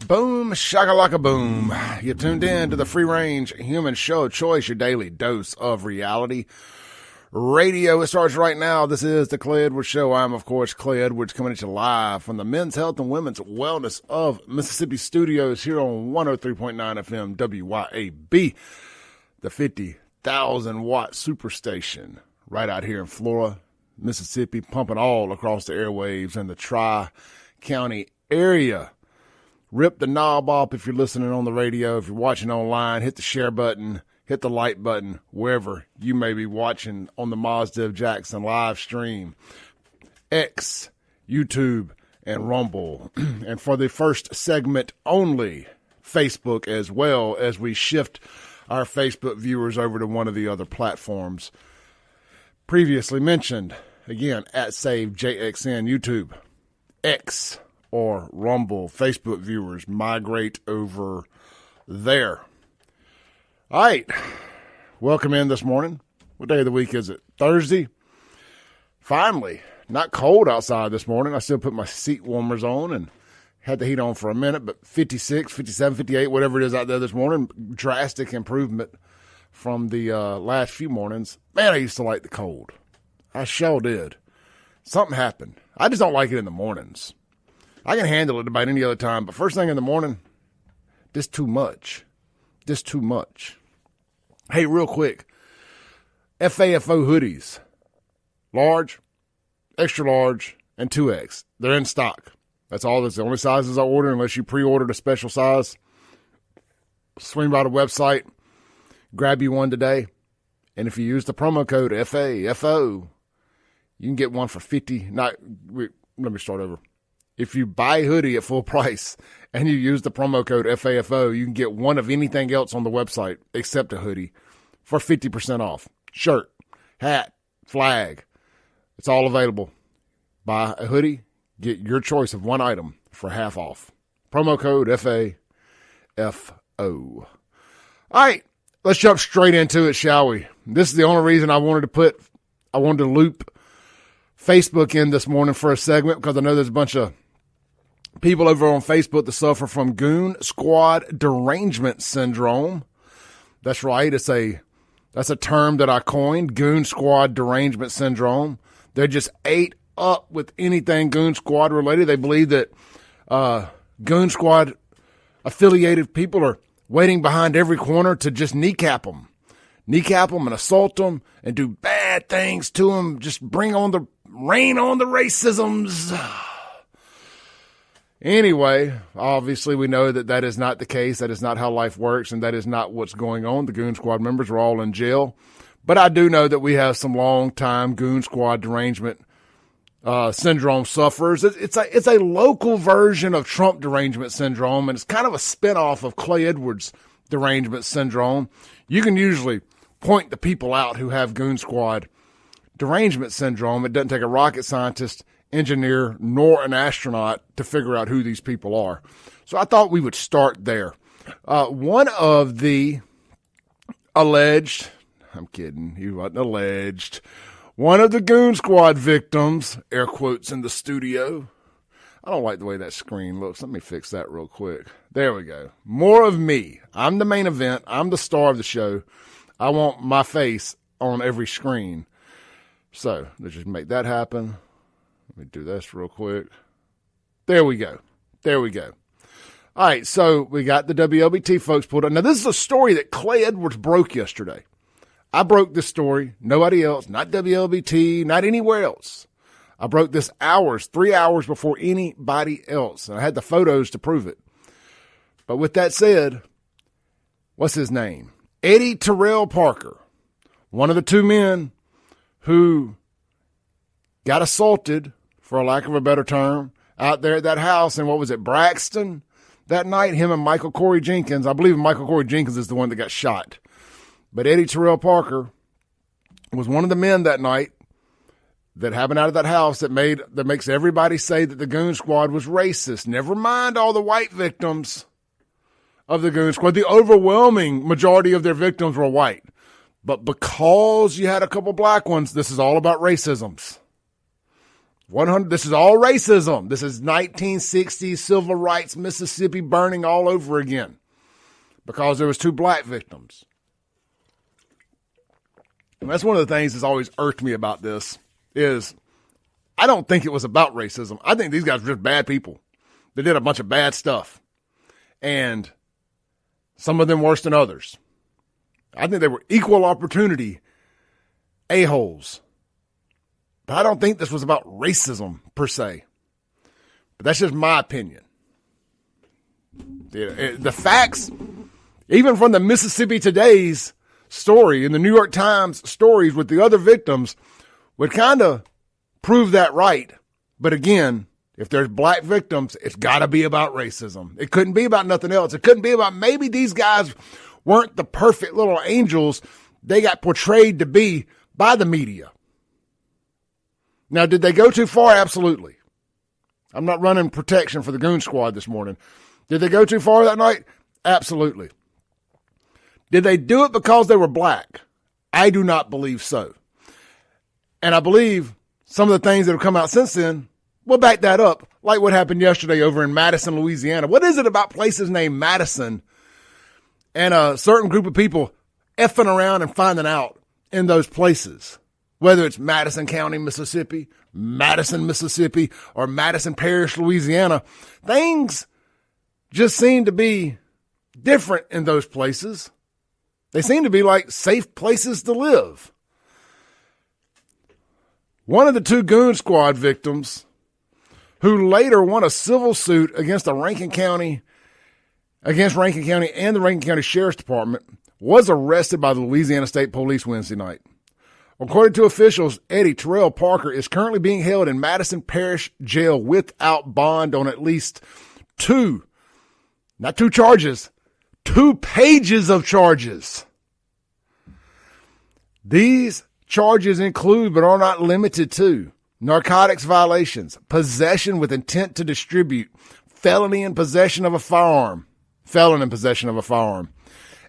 Boom, shakalaka boom. You tuned in to the free range human show of choice, your daily dose of reality radio. It starts right now. This is the Clay Edwards Show. I'm, of course, Clay Edwards, coming at you live from the Men's Health and Women's Wellness of Mississippi studios here on 103.9 FM WYAB, the 50,000 watt superstation right out here in Flora, Mississippi, pumping all across the airwaves in the Tri-County area. Rip the knob off if you're listening on the radio. If you're watching online, hit the share button, hit the like button, wherever you may be watching on the Mazda Jackson live stream, X, YouTube, and Rumble. And for the first segment only, Facebook, as well as we shift our Facebook viewers over to one of the other platforms previously mentioned. Again, at SaveJXN, YouTube, X, or Rumble. Facebook viewers migrate over there. All right. Welcome in this morning. What day of the week is it? Thursday. Finally, not cold outside this morning. I still put my seat warmers on and had the heat on for a minute, but 56, 57, 58, whatever it is out there this morning, drastic improvement from the last few mornings. Man, I used to like the cold. I sure did. Something happened. I just don't like it in the mornings. I can handle it about any other time, but first thing in the morning, just too much. Just too much. Hey, real quick, FAFO hoodies, large, extra large, and 2X. They're in stock. That's all. That's the only sizes I order unless you pre-ordered a special size. Swing by the website, grab you one today, and if you use the promo code FAFO, you can get one for $50. Let me start over. If you buy a hoodie at full price and you use the promo code FAFO, you can get one of anything else on the website except a hoodie for 50% off. Shirt, hat, flag. It's all available. Buy a hoodie, get your choice of one item for half off. Promo code FAFO. All right, let's jump straight into it, shall we? This is the only reason I wanted to loop Facebook in this morning for a segment, because I know there's a bunch of people over on Facebook that suffer from Goon Squad derangement syndrome. That's right. That's a term that I coined, Goon Squad derangement syndrome. They're just ate up with anything Goon Squad related. They believe that Goon Squad affiliated people are waiting behind every corner to just kneecap them and assault them and do bad things to them. Just rain on the racisms. Anyway, obviously we know that is not the case. That is not how life works, and that is not what's going on. The Goon Squad members are all in jail. But I do know that we have some long-time Goon Squad derangement syndrome sufferers. It's a local version of Trump derangement syndrome, and it's kind of a spinoff of Clay Edwards derangement syndrome. You can usually point the people out who have Goon Squad derangement syndrome. It doesn't take a rocket scientist, engineer, nor an astronaut to figure out who these people are. So I thought we would start there. One of the alleged, I'm kidding, he wasn't alleged, one of the Goon Squad victims, air quotes in the studio. I don't like the way that screen looks. Let me fix that real quick. There we go. More of me. I'm the main event. I'm the star of the show. I want my face on every screen. So let's just make that happen. Let me do this real quick. There we go. All right, so we got the WLBT folks pulled up. Now, this is a story that Clay Edwards broke yesterday. I broke this story. Nobody else, not WLBT, not anywhere else. I broke this 3 hours before anybody else. And I had the photos to prove it. But with that said, what's his name? Eddie Terrell Parker, one of the two men who got assaulted, for a lack of a better term, out there at that house in, what was it, Braxton? That night, him and Michael Corey Jenkins, I believe Michael Corey Jenkins is the one that got shot. But Eddie Terrell Parker was one of the men that night that happened out of that house that makes everybody say that the Goon Squad was racist. Never mind all the white victims of the Goon Squad. The overwhelming majority of their victims were white. But because you had a couple black ones, this is all about racisms. 100. This is all racism. This is 1960s civil rights Mississippi burning all over again because there was 2 black victims. And that's one of the things that's always irked me about this is I don't think it was about racism. I think these guys were just bad people. They did a bunch of bad stuff. And some of them worse than others. I think they were equal opportunity a-holes. But I don't think this was about racism per se. But that's just my opinion. The facts, even from the Mississippi Today's story and the New York Times stories with the other victims, would kind of prove that right. But again, if there's black victims, it's got to be about racism. It couldn't be about nothing else. It couldn't be about maybe these guys weren't the perfect little angels they got portrayed to be by the media. Now, did they go too far? Absolutely. I'm not running protection for the Goon Squad this morning. Did they go too far that night? Absolutely. Did they do it because they were black? I do not believe so. And I believe some of the things that have come out since then will back that up, like what happened yesterday over in Madison, Louisiana. What is it about places named Madison and a certain group of people effing around and finding out in those places? Whether it's Madison County, Mississippi, Madison, Mississippi, or Madison Parish, Louisiana, things just seem to be different in those places. They seem to be like safe places to live. One of the 2 Goon Squad victims, who later won a civil suit against Rankin County and the Rankin County Sheriff's Department, was arrested by the Louisiana State Police Wednesday night. According to officials, Eddie Terrell Parker is currently being held in Madison Parish Jail without bond on at least 2 charges, 2 pages of charges. These charges include, but are not limited to, narcotics violations, possession with intent to distribute, felon in possession of a firearm,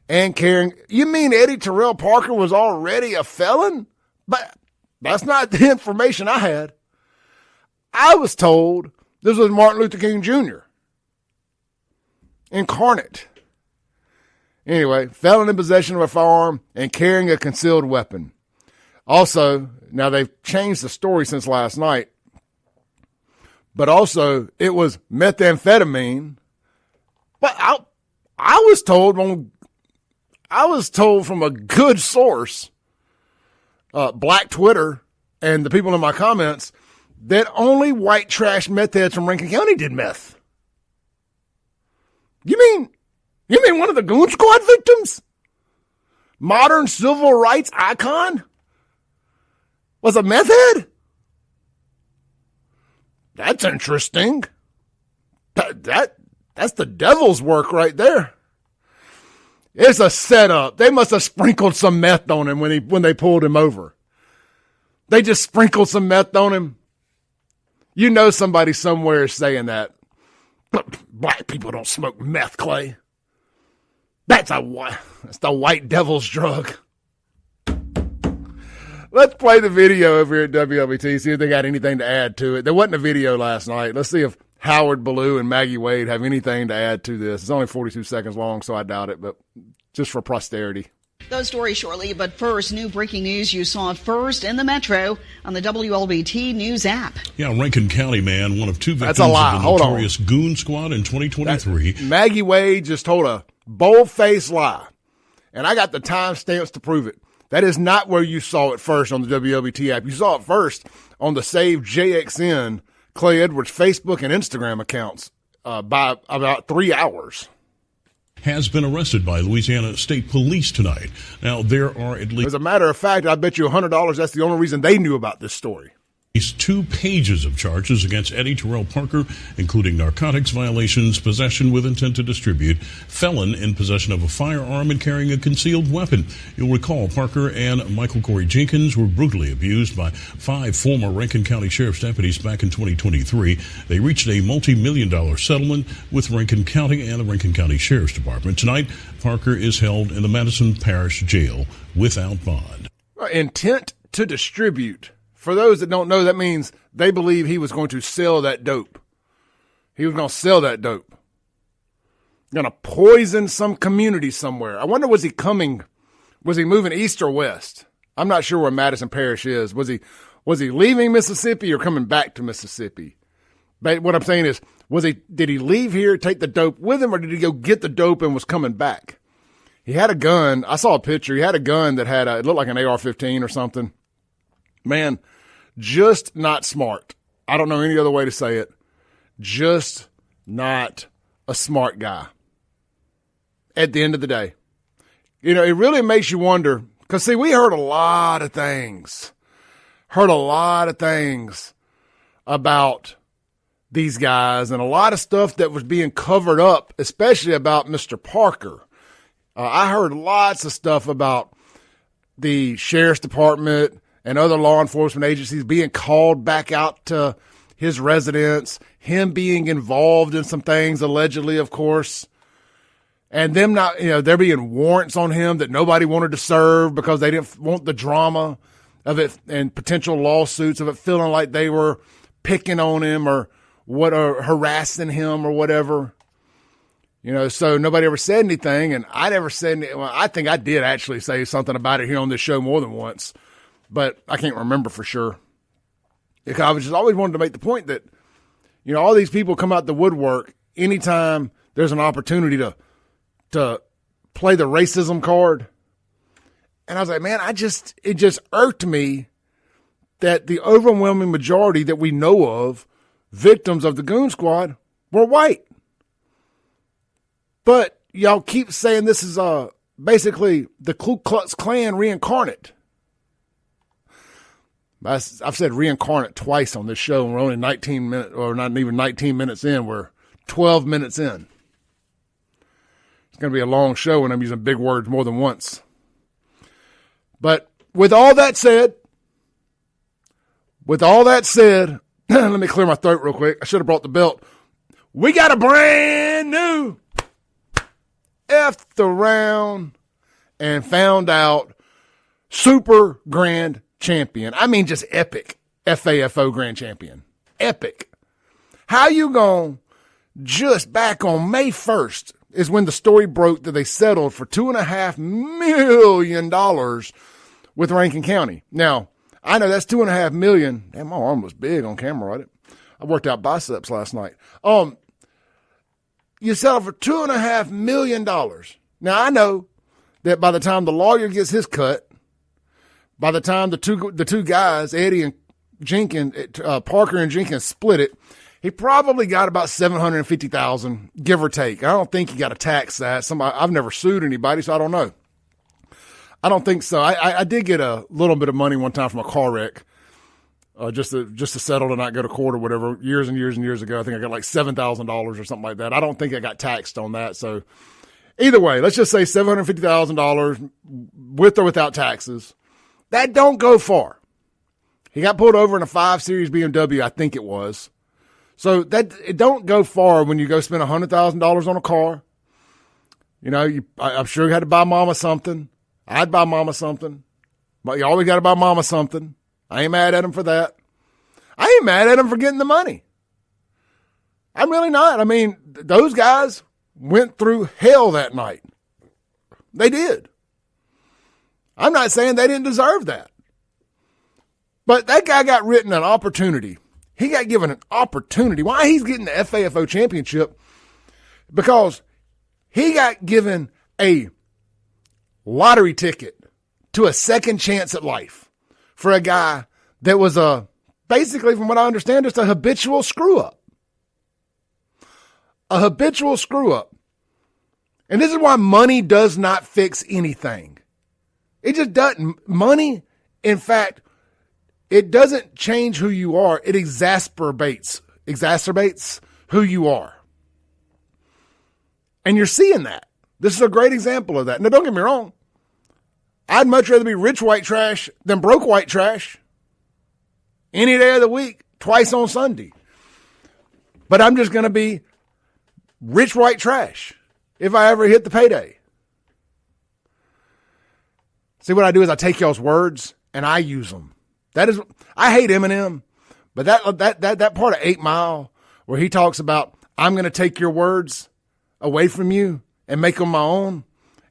and carrying. You mean Eddie Terrell Parker was already a felon? But that's not the information I had. I was told this was Martin Luther King Jr. incarnate. Anyway, felon in possession of a firearm and carrying a concealed weapon. Also, now they've changed the story since last night, but also it was methamphetamine. But I was told from a good source, Black Twitter and the people in my comments, that only white trash meth heads from Rankin County did meth. You mean one of the Goon Squad victims? Modern civil rights icon? Was a meth head? That's interesting. That's the devil's work right there. It's a setup. They must have sprinkled some meth on him when they pulled him over. They just sprinkled some meth on him. You know somebody somewhere is saying that. But black people don't smoke meth, Clay. That's the white devil's drug. Let's play the video over here at WLBT, see if they got anything to add to it. There wasn't a video last night. Let's see if Howard Ballou and Maggie Wade have anything to add to this. It's only 42 seconds long, so I doubt it, but just for posterity. Those stories shortly, but first, new breaking news you saw first in the Metro on the WLBT News app. Yeah, Rankin County man, one of 2 victims of the notorious Goon Squad in 2023. Maggie Wade just told a bold-faced lie, and I got the timestamps to prove it. That is not where you saw it first on the WLBT app. You saw it first on the Save JXN Clay Edwards Facebook and Instagram accounts by about 3 hours. Has been arrested by Louisiana State Police tonight. Now, there are at least... As a matter of fact, I bet you $100 that's the only reason they knew about this story. 2 pages of charges against Eddie Terrell Parker, including narcotics violations, possession with intent to distribute, felon in possession of a firearm, and carrying a concealed weapon. You'll recall Parker and Michael Corey Jenkins were brutally abused by 5 former Rankin County Sheriff's deputies back in 2023. They reached a multi-million-dollar settlement with Rankin County and the Rankin County Sheriff's Department. Tonight, Parker is held in the Madison Parish Jail without bond. Intent to distribute For those that don't know, that means they believe he was going to sell that dope. He was going to sell that dope. Going to poison some community somewhere. I wonder, was he moving east or west? I'm not sure where Madison Parish is. Was he leaving Mississippi or coming back to Mississippi? But what I'm saying is, did he leave here, take the dope with him, or did he go get the dope and was coming back? He had a gun. I saw a picture. He had a gun that it looked like an AR-15 or something. Man, just not smart. I don't know any other way to say it. Just not a smart guy. At the end of the day, it really makes you wonder, because see, we heard a lot of things about these guys, and a lot of stuff that was being covered up, especially about Mr. Parker. I heard lots of stuff about the sheriff's department and other law enforcement agencies being called back out to his residence, him being involved in some things, allegedly, of course, and them not, there being warrants on him that nobody wanted to serve because they didn't want the drama of it and potential lawsuits of it feeling like they were picking on him or harassing him or whatever. So nobody ever said anything, and I never said anything. Well, I think I did actually say something about it here on this show more than once, but I can't remember for sure. Because I was just always wanted to make the point that, all these people come out the woodwork anytime there's an opportunity to play the racism card. And I was like, man, it just irked me that the overwhelming majority that we know of, victims of the Goon Squad, were white. But y'all keep saying this is basically the Ku Klux Klan reincarnate. I've said reincarnate twice on this show, and we're only 19 minutes, or not even 19 minutes in. We're 12 minutes in. It's going to be a long show when I'm using big words more than once. But with all that said, let me clear my throat real quick. I should have brought the belt. We got a brand new F'd around and found out super grand champion. I mean, just epic FAFO grand champion. Epic. How you going just back on May 1st is when the story broke that they settled for $2.5 million with Rankin County. Now, I know that's $2.5 million. Damn, my arm was big on camera, right? I worked out biceps last night. You settle for $2.5 million. Now, I know that by the time the lawyer gets his cut, by the time the two guys, Eddie and Jenkins, Parker and Jenkins, split it, he probably got about $750,000, give or take. I don't think he got to tax that. I've never sued anybody, so I don't know. I don't think so. I did get a little bit of money one time from a car wreck, just to settle to not go to court or whatever. Years and years and years ago, I think I got like $7,000 or something like that. I don't think I got taxed on that. So either way, let's just say $750,000 with or without taxes. That don't go far. He got pulled over in a 5 Series BMW, I think it was. So it don't go far when you go spend $100,000 on a car. I'm sure you had to buy mama something. I'd buy mama something. But you always got to buy mama something. I ain't mad at him for that. I ain't mad at him for getting the money. I'm really not. I mean, those guys went through hell that night. They did. I'm not saying they didn't deserve that. But that guy got written an opportunity. He got given an opportunity. Why he's getting the FAFO championship? Because he got given a lottery ticket to a second chance at life for a guy that was basically, from what I understand, just a habitual screw-up. A habitual screw-up. And this is why money does not fix anything. It just doesn't. Money, in fact, it doesn't change who you are. It exacerbates who you are. And you're seeing that. This is a great example of that. Now, don't get me wrong. I'd much rather be rich white trash than broke white trash any day of the week, twice on Sunday. But I'm just going to be rich white trash if I ever hit the payday. See, what I do is I take y'all's words and I use them. I hate Eminem, but that part of 8 Mile where he talks about, I'm going to take your words away from you and make them my own,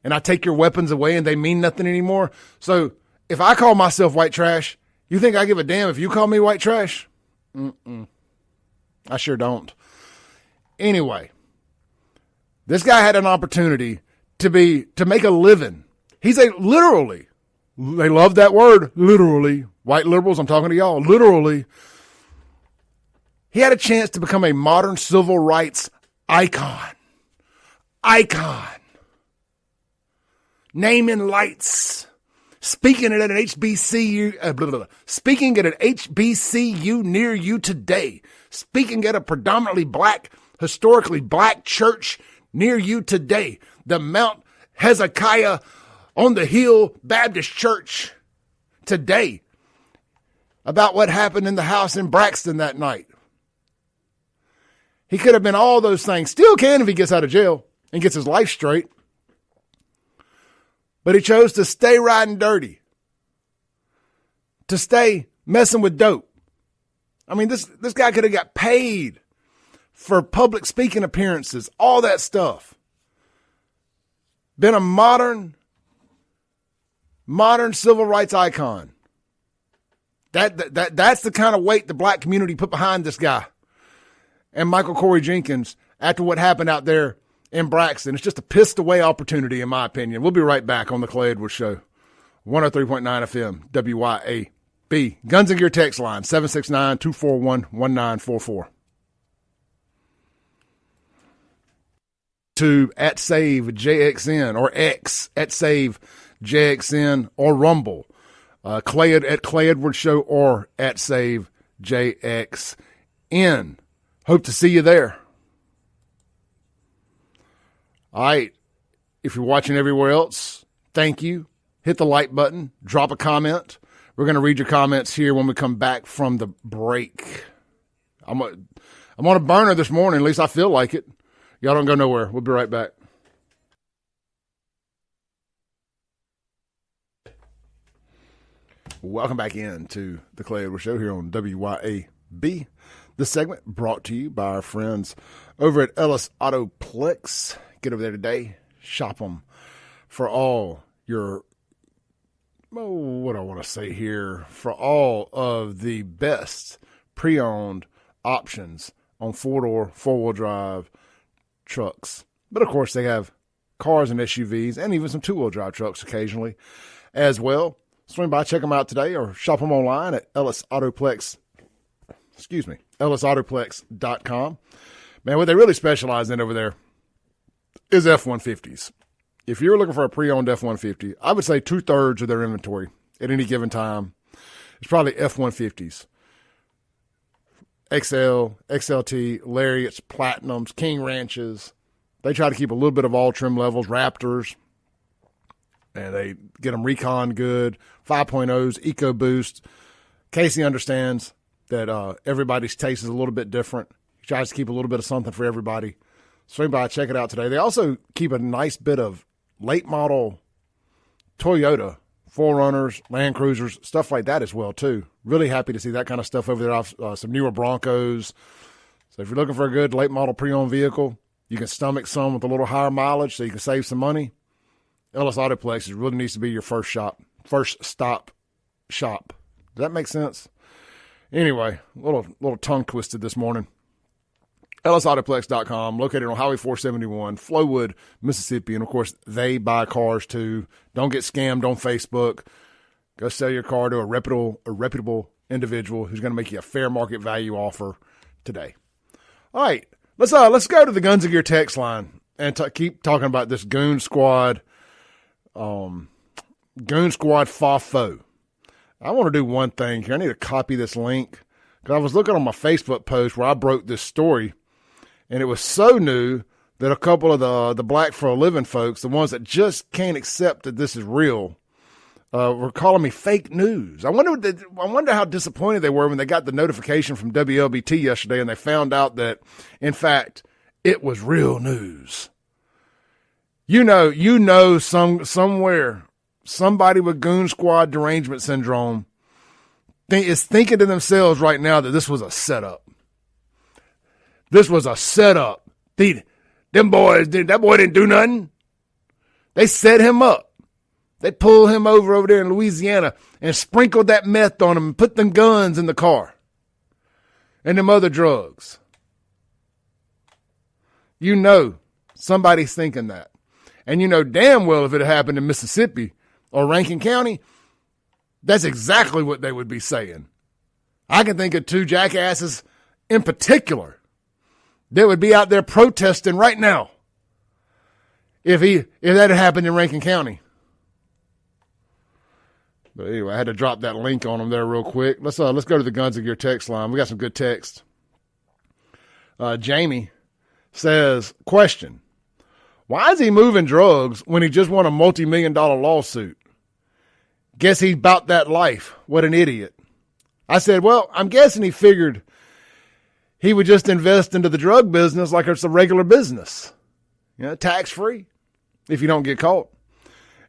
and I take your weapons away and they mean nothing anymore. So if I call myself white trash, you think I give a damn if you call me white trash? I sure don't. Anyway, this guy had an opportunity to make a living. He's literally, they love that word, literally. White liberals, I'm talking to y'all, literally. He had a chance to become a modern civil rights icon. Naming lights. Speaking at an HBCU near you today. Speaking at a predominantly black, historically black church near you today. The Mount Hezekiah on the Hill Baptist Church today. About what happened in the house in Braxton that night. He could have been all those things. Still can if he gets out of jail and gets his life straight. But he chose to stay riding dirty. To stay messing with dope. I mean, this guy could have got paid for public speaking appearances, all that stuff. Been a modern civil rights icon. That's the kind of weight the black community put behind this guy. And Michael Corey Jenkins, after what happened out there in Braxton. It's just a pissed away opportunity, in my opinion. We'll be right back on the Clay Edwards Show. 103.9 FM, WYAB. Guns and Gear text line, 769-241-1944. To @SaveJXN or X @SaveJXN or Rumble. Clay at Clay Edwards Show or @SaveJXN. Hope to see you there. All right. If you're watching everywhere else, thank you. Hit the like button. Drop a comment. We're going to read your comments here when we come back from the break. I'm on a burner this morning. At least I feel like it. Y'all don't go nowhere. We'll be right back. Welcome back into the Clay Edwards Show here on WYAB. This segment brought to you by our friends over at Ellis Autoplex. Get over there today. Shop them for all your, what do I want to say here? For all of the best pre-owned options on four-door, four-wheel drive trucks. But, of course, they have cars and SUVs and even some two-wheel drive trucks occasionally as well. Swing by, check them out today, or shop them online at ellisautoplex.com. Man, what they really specialize in over there is F-150s. If you're looking for a pre-owned F-150, I would say 2/3 of their inventory at any given time is probably F-150s. XL, XLT, Lariats, Platinums, King Ranches. They try to keep a little bit of all trim levels, Raptors, and they get them recon good, 5.0s, EcoBoost. Casey understands that everybody's taste is a little bit different. He tries to keep a little bit of something for everybody. Swing by, check it out today. They also keep a nice bit of late model Toyota, 4Runners, Land Cruisers, stuff like that as well, too. Really happy to see that kind of stuff over there off some newer Broncos. So if you're looking for a good late model pre-owned vehicle, you can stomach some with a little higher mileage so you can save some money. Ellis Autoplex really needs to be your first stop shop. Does that make sense? Anyway, a little tongue twisted this morning. EllisAutoplex.com, located on Highway 471, Flowood, Mississippi. And, of course, they buy cars, too. Don't get scammed on Facebook. Go sell your car to a reputable individual who's going to make you a fair market value offer today. All right, let's go to the Guns and Gear text line and keep talking about this Goon Squad FAFO. I want to do one thing here. I need to copy this link because I was looking on my Facebook post where I broke this story, and it was so new that a couple of the Black for a Living folks, the ones that just can't accept that this is real, were calling me fake news. I wonder how disappointed they were when they got the notification from WLBT yesterday and they found out that, in fact, it was real news. You know, somewhere, somebody with Goon Squad derangement syndrome is thinking to themselves right now that this was a setup. This was a setup. Them boys, that boy didn't do nothing. They set him up. They pulled him over there in Louisiana and sprinkled that meth on him and put them guns in the car and them other drugs. You know somebody's thinking that. And you know damn well if it had happened in Mississippi or Rankin County, that's exactly what they would be saying. I can think of two jackasses in particular that would be out there protesting right now if that had happened in Rankin County. But anyway, I had to drop that link on them there real quick. Let's go to the Guns of Gear text line. We got some good text. Jamie says, question, why is he moving drugs when he just won a multimillion-dollar lawsuit? Guess he's about that life. What an idiot. I said, well, I'm guessing he figured he would just invest into the drug business like it's a regular business. Tax-free if you don't get caught.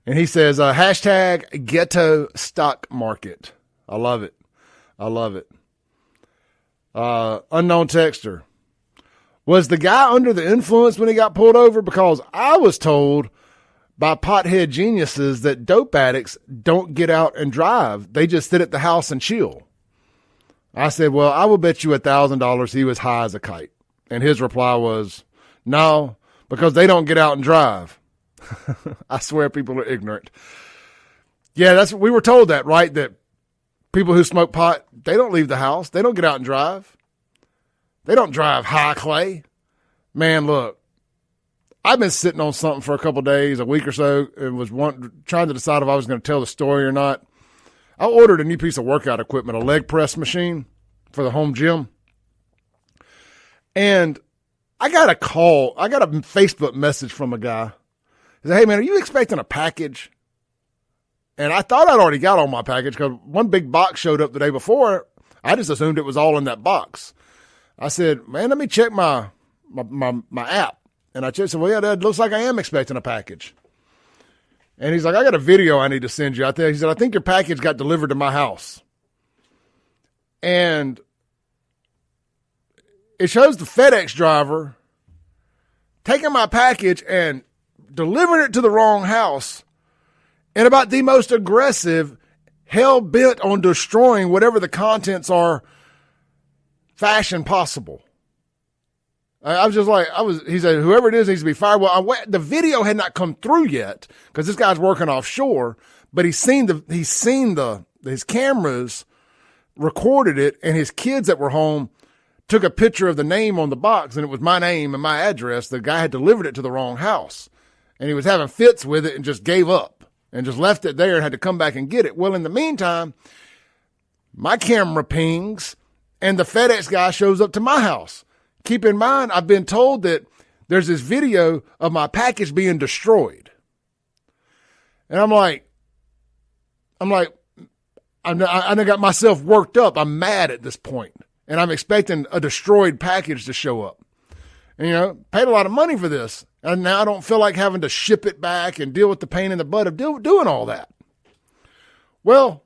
And he says, hashtag ghetto stock market. I love it. I love it. Unknown texter. Was the guy under the influence when he got pulled over? Because I was told by pothead geniuses that dope addicts don't get out and drive. They just sit at the house and chill. I said, well, I will bet you $1,000 he was high as a kite. And his reply was, no, because they don't get out and drive. I swear people are ignorant. Yeah, we were told that, right? That people who smoke pot, they don't leave the house. They don't get out and drive. They don't drive high, Clay. Man, look, I've been sitting on something for a couple of days, a week or so, and was trying to decide if I was going to tell the story or not. I ordered a new piece of workout equipment, a leg press machine for the home gym. And I got a Facebook message from a guy. He said, hey, man, are you expecting a package? And I thought I'd already got all my package because one big box showed up the day before. I just assumed it was all in that box. I said, man, let me check my app. And I said, well, yeah, that looks like I am expecting a package. And he's like, I got a video I need to send you. He said, I think your package got delivered to my house. And it shows the FedEx driver taking my package and delivering it to the wrong house and about the most aggressive, hell-bent on destroying whatever the contents are fashion possible. I was just like, he said, whoever it is needs to be fired. Well, the video had not come through yet because this guy's working offshore, but his cameras recorded it, and his kids that were home took a picture of the name on the box, and it was my name and my address. The guy had delivered it to the wrong house, and he was having fits with it and just gave up and just left it there and had to come back and get it. Well, in the meantime, my camera pings, and the FedEx guy shows up to my house. Keep in mind, I've been told that there's this video of my package being destroyed. And I got myself worked up. I'm mad at this point, and I'm expecting a destroyed package to show up. And, paid a lot of money for this. And now I don't feel like having to ship it back and deal with the pain in the butt of doing all that. Well,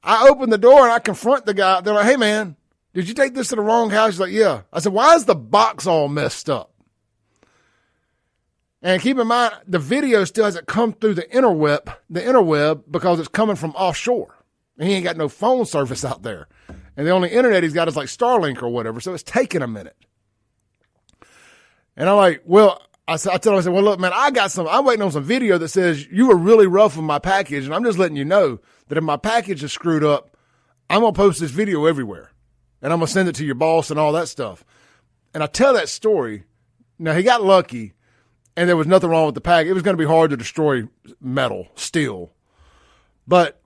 I open the door and I confront the guy. They're like, hey, man, did you take this to the wrong house? He's like, yeah. I said, why is the box all messed up? And keep in mind, the video still hasn't come through the interweb because it's coming from offshore. And he ain't got no phone service out there. And the only internet he's got is like Starlink or whatever. So it's taking a minute. And I'm like, well, I said, well, look, man, I'm waiting on some video that says you were really rough with my package. And I'm just letting you know that if my package is screwed up, I'm going to post this video everywhere. And I'm going to send it to your boss and all that stuff. And I tell that story. Now, he got lucky, and there was nothing wrong with the package. It was going to be hard to destroy steel. But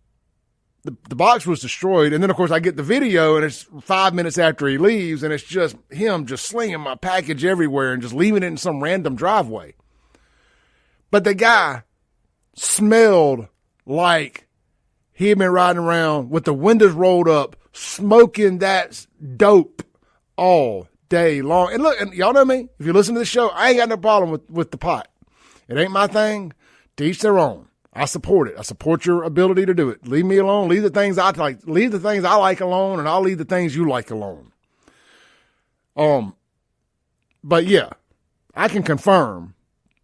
the box was destroyed. And then, of course, I get the video, and it's 5 minutes after he leaves, and it's just him just slinging my package everywhere and just leaving it in some random driveway. But the guy smelled like he had been riding around with the windows rolled up, smoking that dope all day long. And look, and y'all know me. If you listen to this show, I ain't got no problem with the pot. It ain't my thing. To each their own. I support it. I support your ability to do it. Leave me alone. Leave the things I like. Leave the things I like alone, and I'll leave the things you like alone. But yeah, I can confirm,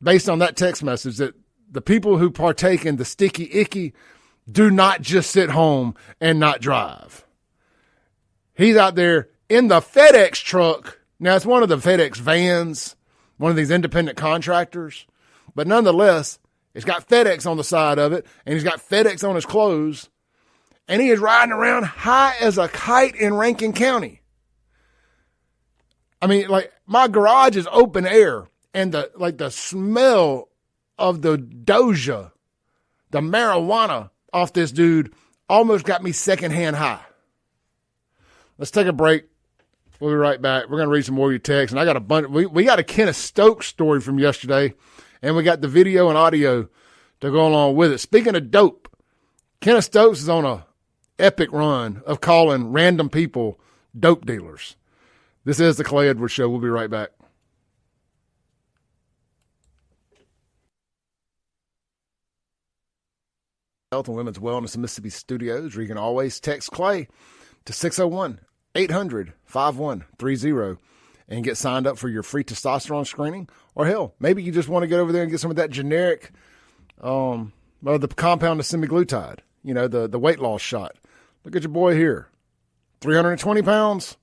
based on that text message, that the people who partake in the sticky icky do not just sit home and not drive. He's out there in the FedEx truck. Now, it's one of the FedEx vans, one of these independent contractors, but nonetheless, it's got FedEx on the side of it, and he's got FedEx on his clothes, and he is riding around high as a kite in Rankin County. I mean, like, my garage is open air, and the smell of the doja, the marijuana off this dude almost got me secondhand high. Let's take a break. We'll be right back. We're going to read some more of your texts, and I got a bunch. We got a Kenneth Stokes story from yesterday, and we got the video and audio to go along with it. Speaking of dope, Kenneth Stokes is on a epic run of calling random people dope dealers. This is the Clay Edwards Show. We'll be right back. Health and Women's Wellness in Mississippi Studios, where you can always text Clay to 601-800-5130 and get signed up for your free testosterone screening. Or hell, maybe you just want to get over there and get some of that generic, the compound of semaglutide, the weight loss shot. Look at your boy here. 320 pounds,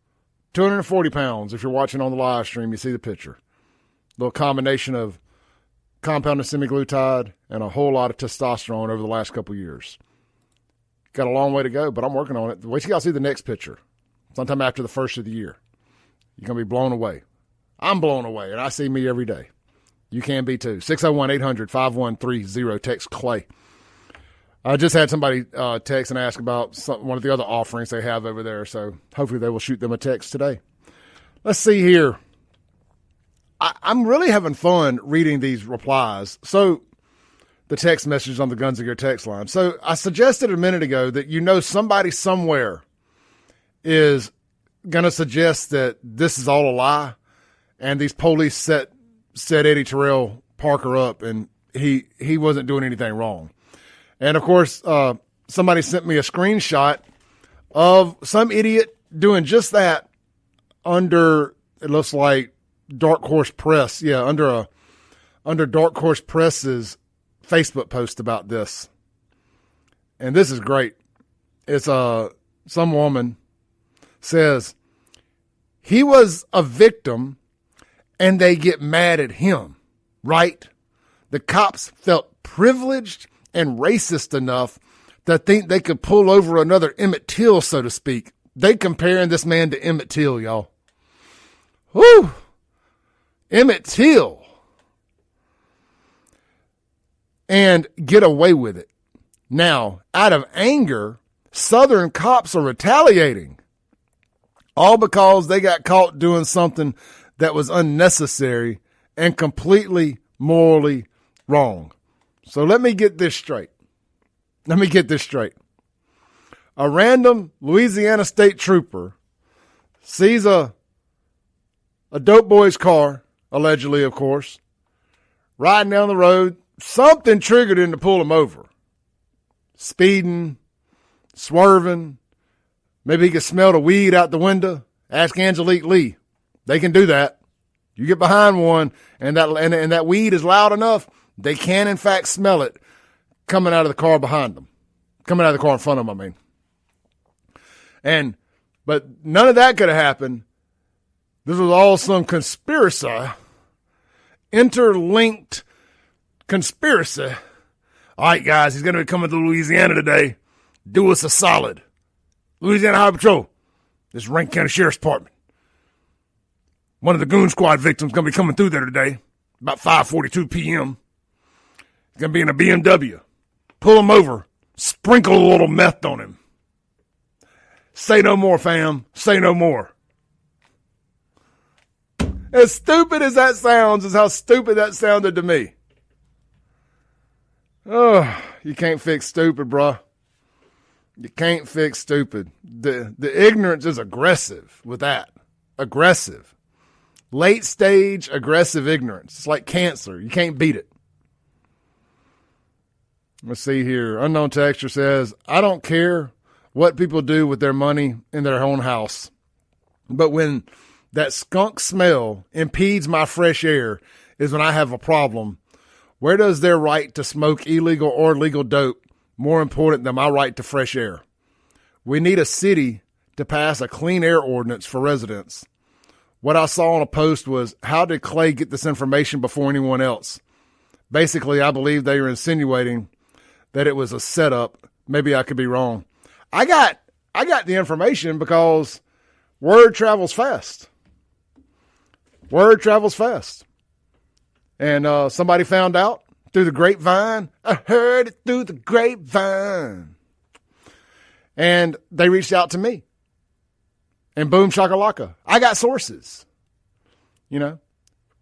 240 pounds. If you're watching on the live stream, you see the picture. Little combination of compound of semaglutide and a whole lot of testosterone over the last couple of years. Got a long way to go, but I'm working on it. Wait till y'all see the next picture. Sometime after the first of the year. You're going to be blown away. I'm blown away, and I see me every day. You can be too. 601-800-5130. Text Clay. I just had somebody text and ask about one of the other offerings they have over there, so hopefully they will shoot them a text today. Let's see here. I'm really having fun reading these replies. So the text messages on the Guns of Gear text line. So I suggested a minute ago that somebody somewhere is going to suggest that this is all a lie, and these police set Eddie Terrell Parker up, and he wasn't doing anything wrong. And, of course, somebody sent me a screenshot of some idiot doing just that under, it looks like, Dark Horse Press. Yeah, under Dark Horse Press's Facebook post about this. And this is great. It's some woman says, he was a victim and they get mad at him, right? The cops felt privileged and racist enough to think they could pull over another Emmett Till, so to speak. They comparing this man to Emmett Till, y'all. Whew. Emmett Till. And get away with it. Now, out of anger, Southern cops are retaliating. All because they got caught doing something that was unnecessary and completely morally wrong. So let me get this straight. A random Louisiana state trooper sees a dope boy's car, allegedly, of course, riding down the road. Something triggered him to pull him over. Speeding, swerving. Maybe he could smell the weed out the window. Ask Angelique Lee. They can do that. You get behind one and that weed is loud enough, they can in fact smell it coming out of the car behind them. Coming out of the car in front of them, I mean. But none of that could have happened. This was all some conspiracy. Interlinked conspiracy. All right, guys, he's going to be coming to Louisiana today. Do us a solid. Louisiana Highway Patrol. This is Rankin County Sheriff's Department. One of the Goon Squad victims going to be coming through there today, about 5:42 p.m. He's going to be in a BMW. Pull him over. Sprinkle a little meth on him. Say no more, fam. Say no more. As stupid as that sounds is how stupid that sounded to me. Oh, you can't fix stupid, bruh. You can't fix stupid. The ignorance is aggressive with that. Aggressive. Late stage aggressive ignorance. It's like cancer. You can't beat it. Let's see here. Unknown texter says, I don't care what people do with their money in their own house, but when that skunk smell impedes my fresh air is when I have a problem. Where does their right to smoke illegal or legal dope more important than my right to fresh air? We need a city to pass a clean air ordinance for residents. What I saw on a post was, how did Clay get this information before anyone else? Basically, I believe they were insinuating that it was a setup. Maybe I could be wrong. I got the information because word travels fast. Word travels fast. And somebody found out through the grapevine. I heard it through the grapevine. And they reached out to me. And boom, shakalaka. I got sources, because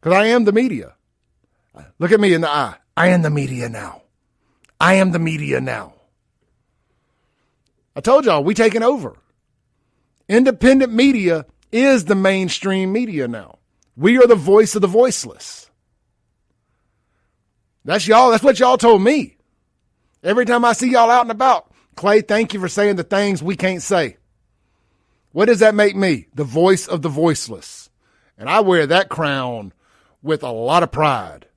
I am the media. Look at me in the eye. I am the media now. I am the media now. I told y'all, we taking over. Independent media is the mainstream media now. We are the voice of the voiceless. That's y'all. That's what y'all told me. Every time I see y'all out and about, Clay, thank you for saying the things we can't say. What does that make me? The voice of the voiceless. And I wear that crown with a lot of pride.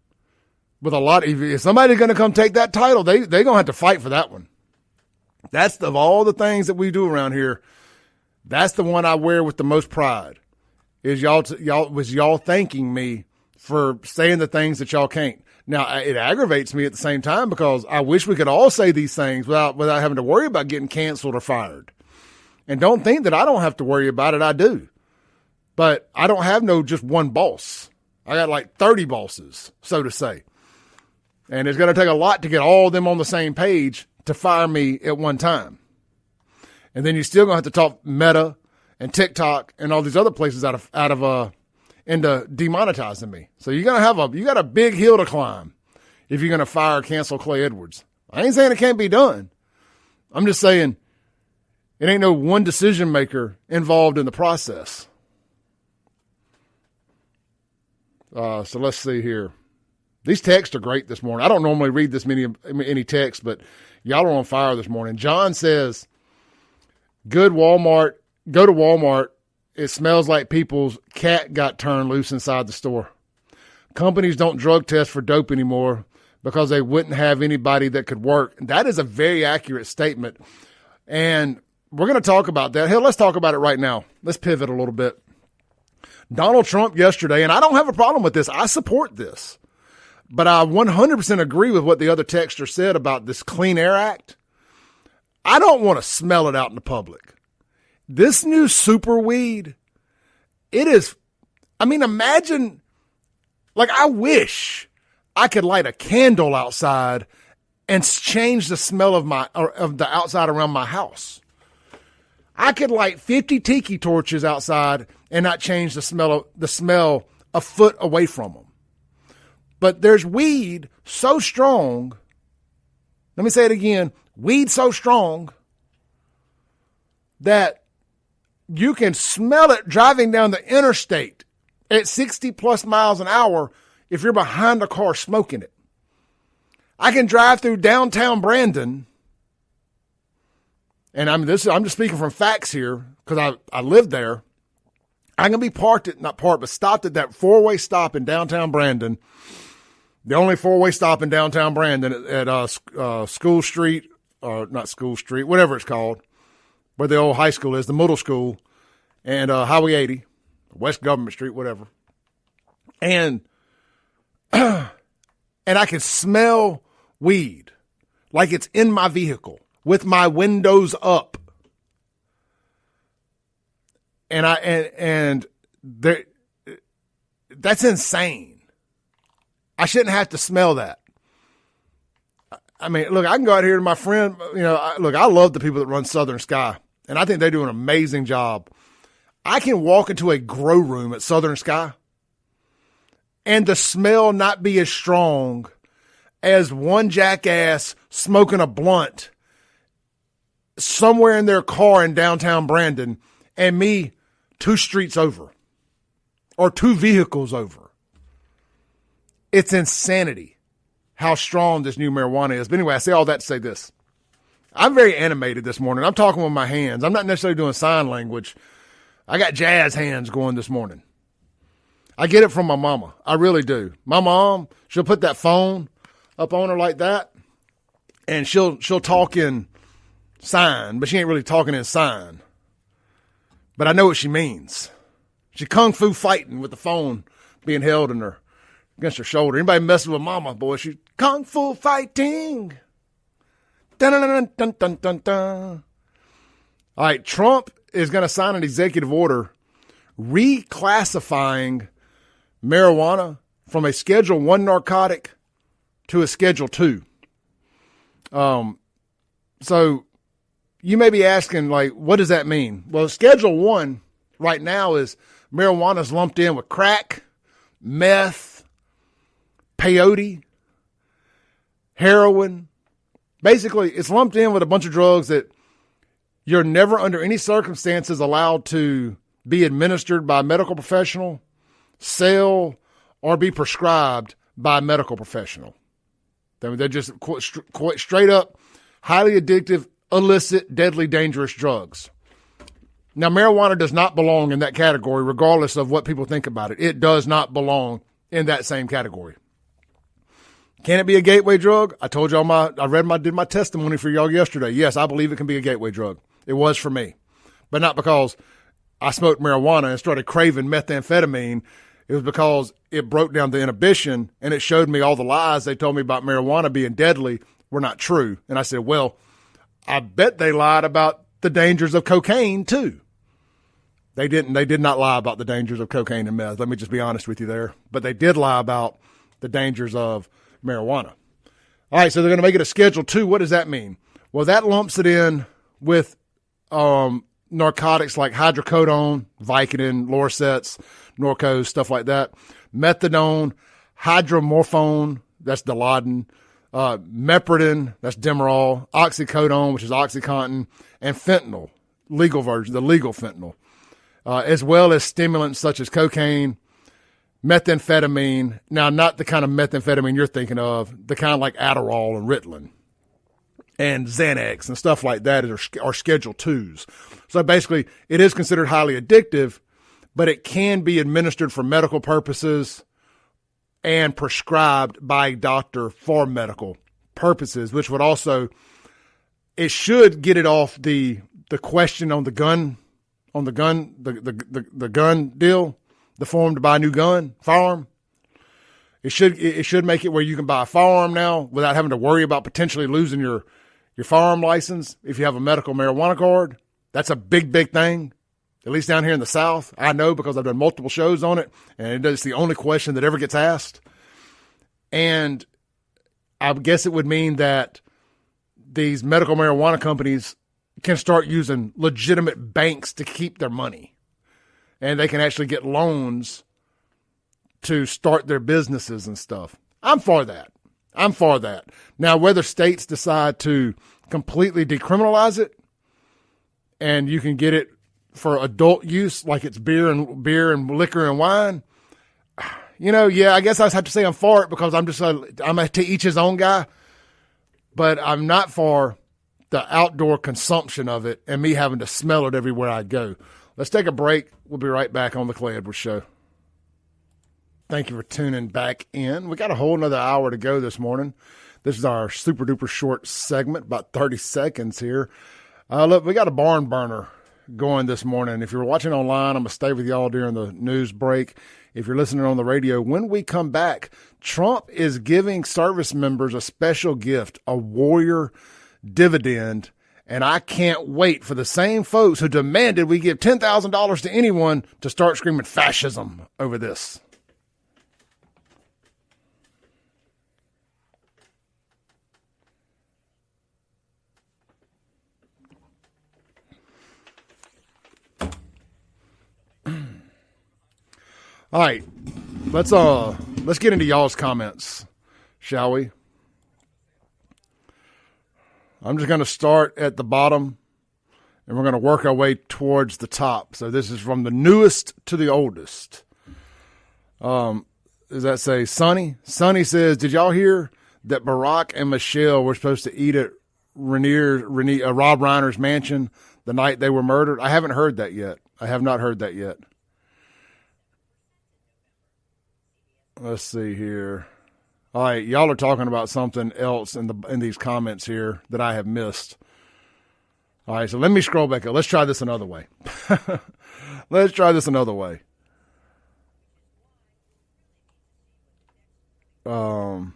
If somebody's going to come take that title, they're going to have to fight for that one. That's of all the things that we do around here, that's the one I wear with the most pride. Is y'all thanking me for saying the things that y'all can't. Now, it aggravates me at the same time because I wish we could all say these things without having to worry about getting canceled or fired. And don't think that I don't have to worry about it. I do. But I don't have just one boss. I got like 30 bosses, so to say. And it's going to take a lot to get all of them on the same page to fire me at one time. And then you're still going to have to talk Meta and TikTok and all these other places out of into demonetizing me. So you got a big hill to climb if you're going to fire or cancel Clay Edwards. I ain't saying it can't be done. I'm just saying it ain't no one decision maker involved in the process. So let's see here. These texts are great this morning. I don't normally read this many texts, but y'all are on fire this morning. John says, go to Walmart. It smells like people's cat got turned loose inside the store. Companies don't drug test for dope anymore because they wouldn't have anybody that could work. That is a very accurate statement. And we're going to talk about that. Hell, let's talk about it right now. Let's pivot a little bit. Donald Trump yesterday, and I don't have a problem with this. I support this. But I 100% agree with what the other texter said about this Clean Air Act. I don't want to smell it out in the public. This new super weed, imagine, I wish I could light a candle outside and change the smell of the outside around my house. I could light 50 tiki torches outside and not change the smell a foot away from them. But there's weed so strong. Let me say it again. Weed so strong that you can smell it driving down the interstate at 60 plus miles an hour if you're behind a car smoking it. I can drive through downtown Brandon, and I'm just speaking from facts here because I lived there. I'm going to be stopped at that four-way stop in downtown Brandon. The only four-way stop in downtown Brandon at School Street, or not School Street, whatever it's called, where the old high school is, the middle school, and Highway 80, West Government Street, whatever. And I can smell weed like it's in my vehicle with my windows up. And that's insane. I shouldn't have to smell that. I mean, look, I can go out here to my friend. I love the people that run Southern Sky, and I think they do an amazing job. I can walk into a grow room at Southern Sky and the smell not be as strong as one jackass smoking a blunt somewhere in their car in downtown Brandon and me 2 streets over or 2 vehicles over. It's insanity how strong this new marijuana is. But anyway, I say all that to say this. I'm very animated this morning. I'm talking with my hands. I'm not necessarily doing sign language. I got jazz hands going this morning. I get it from my mama. I really do. My mom, she'll put that phone up on her like that, and she'll talk in sign, but she ain't really talking in sign. But I know what she means. She kung fu fighting with the phone being held in her against her shoulder. Anybody messing with mama, boy, she kung fu fighting. Dun, dun, dun, dun, dun, dun, dun. All right, Trump is going to sign an executive order reclassifying marijuana from a Schedule 1 narcotic to a Schedule 2. So you may be asking, like, what does that mean? Well, Schedule 1 right now is marijuana's lumped in with crack, meth, peyote, heroin. Basically, it's lumped in with a bunch of drugs that you're never under any circumstances allowed to be administered by a medical professional, sell, or be prescribed by a medical professional. They're just quite straight up, highly addictive, illicit, deadly, dangerous drugs. Now, marijuana does not belong in that category, regardless of what people think about it. It does not belong in that same category. Can it be a gateway drug? I told y'all did my testimony for y'all yesterday. Yes, I believe it can be a gateway drug. It was for me, but not because I smoked marijuana and started craving methamphetamine. It was because it broke down the inhibition and it showed me all the lies they told me about marijuana being deadly were not true. And I said, well, I bet they lied about the dangers of cocaine too. They didn't. They did not lie about the dangers of cocaine and meth. Let me just be honest with you there. But they did lie about the dangers of marijuana. All right, so they're going to make it a Schedule 2. What does that mean? Well, that lumps it in with narcotics like hydrocodone, Vicodin, Lorcets, Norcos, stuff like that. Methadone, hydromorphone, that's Dilaudid, Mepridine, that's Demerol, oxycodone, which is OxyContin, and fentanyl, legal version, the legal fentanyl, as well as stimulants such as cocaine, methamphetamine. Now, not the kind of methamphetamine you're thinking of, the kind like Adderall and Ritalin and Xanax and stuff like that are Schedule 2s. So basically, it is considered highly addictive, but it can be administered for medical purposes and prescribed by a doctor for medical purposes, which would also, it should get it off the question on the gun deal, the form to buy a new gun, firearm. It should make it where you can buy a firearm now without having to worry about potentially losing your firearm license if you have a medical marijuana card. That's a big, big thing, at least down here in the South. I know because I've done multiple shows on it, and it's the only question that ever gets asked. And I guess it would mean that these medical marijuana companies can start using legitimate banks to keep their money. And they can actually get loans to start their businesses and stuff. I'm for that. Now, whether states decide to completely decriminalize it and you can get it for adult use, like it's beer and liquor and wine, yeah, I guess I have to say I'm for it because I'm a to each his own guy, but I'm not for the outdoor consumption of it and me having to smell it everywhere I go. Let's take a break. We'll be right back on the Clay Edwards Show. Thank you for tuning back in. We got a whole another hour to go this morning. This is our super duper short segment, about 30 seconds here. Look, we got a barn burner going this morning. If you're watching online, I'm going to stay with y'all during the news break. If you're listening on the radio, when we come back, Trump is giving service members a special gift, a warrior dividend. And I can't wait for the same folks who demanded we give $10,000 to anyone to start screaming fascism over this. All right, let's get into y'all's comments, shall we? I'm just going to start at the bottom, and we're going to work our way towards the top. So this is from the newest to the oldest. Does that say Sonny? Sonny says, did y'all hear that Barack and Michelle were supposed to eat at Rob Reiner's mansion the night they were murdered? I haven't heard that yet. I have not heard that yet. Let's see here. All right, y'all are talking about something else in these comments here that I have missed. All right, so let me scroll back up. Let's try this another way. Let's try this another way. All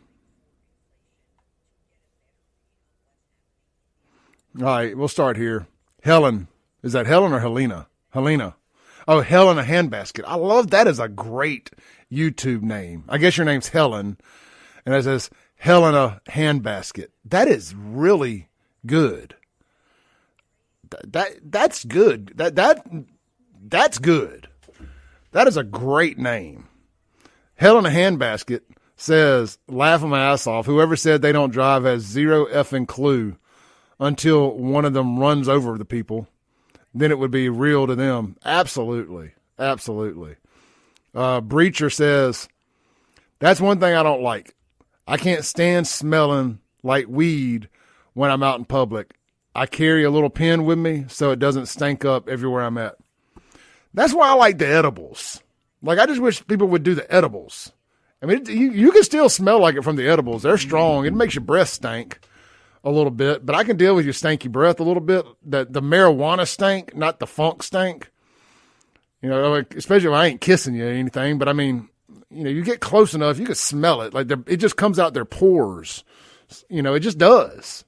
right, we'll start here. Helen. Is that Helen or Helena? Helena. Oh, Helen a Handbasket. I love that as a great YouTube name. I guess your name's Helen, and it says Helen a Handbasket. That is really good. That's good. That's good. That is a great name. Helen a Handbasket says, laughing my ass off, whoever said they don't drive has zero effing clue until one of them runs over the people. Then it would be real to them. Absolutely. Absolutely. Breacher says, that's one thing I don't like. I can't stand smelling like weed when I'm out in public. I carry a little pen with me so it doesn't stink up everywhere I'm at. That's why I like the edibles. Like, I just wish people would do the edibles. I mean, you can still smell like it from the edibles. They're strong. It makes your breath stink a little bit, but I can deal with your stanky breath a little bit. The marijuana stank, not the funk stank. You know, like, especially if I ain't kissing you or anything, but I mean, you know, you get close enough, you can smell it. Like, it just comes out their pores. You know, it just does.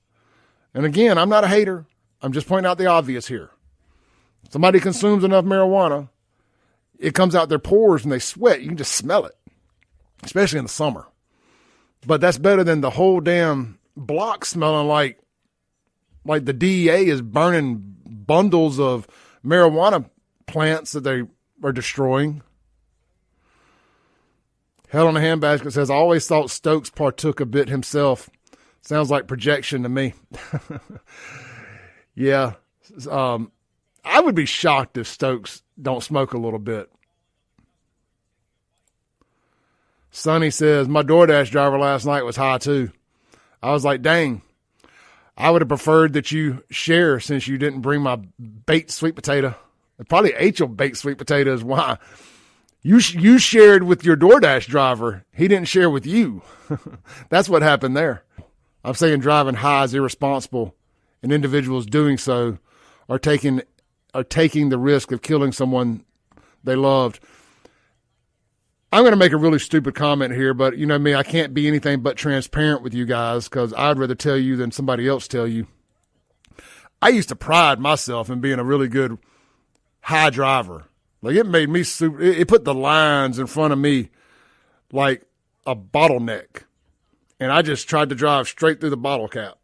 And again, I'm not a hater. I'm just pointing out the obvious here. Somebody consumes enough marijuana, it comes out their pores and they sweat. You can just smell it, especially in the summer. But that's better than the whole damn block smelling like the DEA is burning bundles of marijuana plants that they are destroying. Hell on a Handbasket says, I always thought Stokes partook a bit himself. Sounds like projection to me. Yeah. I would be shocked if Stokes don't smoke a little bit. Sonny says, my DoorDash driver last night was high too. I was like, dang, I would have preferred that you share since you didn't bring my baked sweet potato. I probably ate your baked sweet potatoes. Why? You shared with your DoorDash driver. He didn't share with you. That's what happened there. I'm saying driving high is irresponsible, and individuals doing so are taking the risk of killing someone they loved. I'm going to make a really stupid comment here, but you know me, I can't be anything but transparent with you guys because I'd rather tell you than somebody else tell you. I used to pride myself in being a really good high driver. Like, it made me super, it put the lines in front of me like a bottleneck. And I just tried to drive straight through the bottleneck.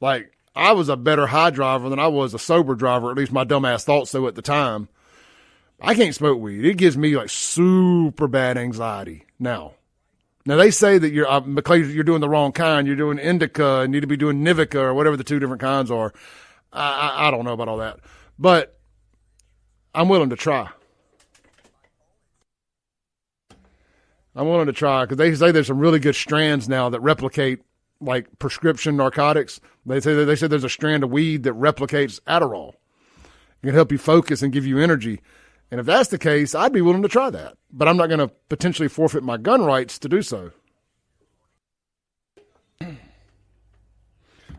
Like, I was a better high driver than I was a sober driver, at least my dumbass thought so at the time. I can't smoke weed. It gives me like super bad anxiety now. Now they say that you're doing the wrong kind. You're doing indica and need to be doing Nivica or whatever the two different kinds are. I don't know about all that, but I'm willing to try. I'm willing to try because they say there's some really good strands now that replicate like prescription narcotics. They say there's a strand of weed that replicates Adderall. It can help you focus and give you energy. And if that's the case, I'd be willing to try that. But I'm not going to potentially forfeit my gun rights to do so.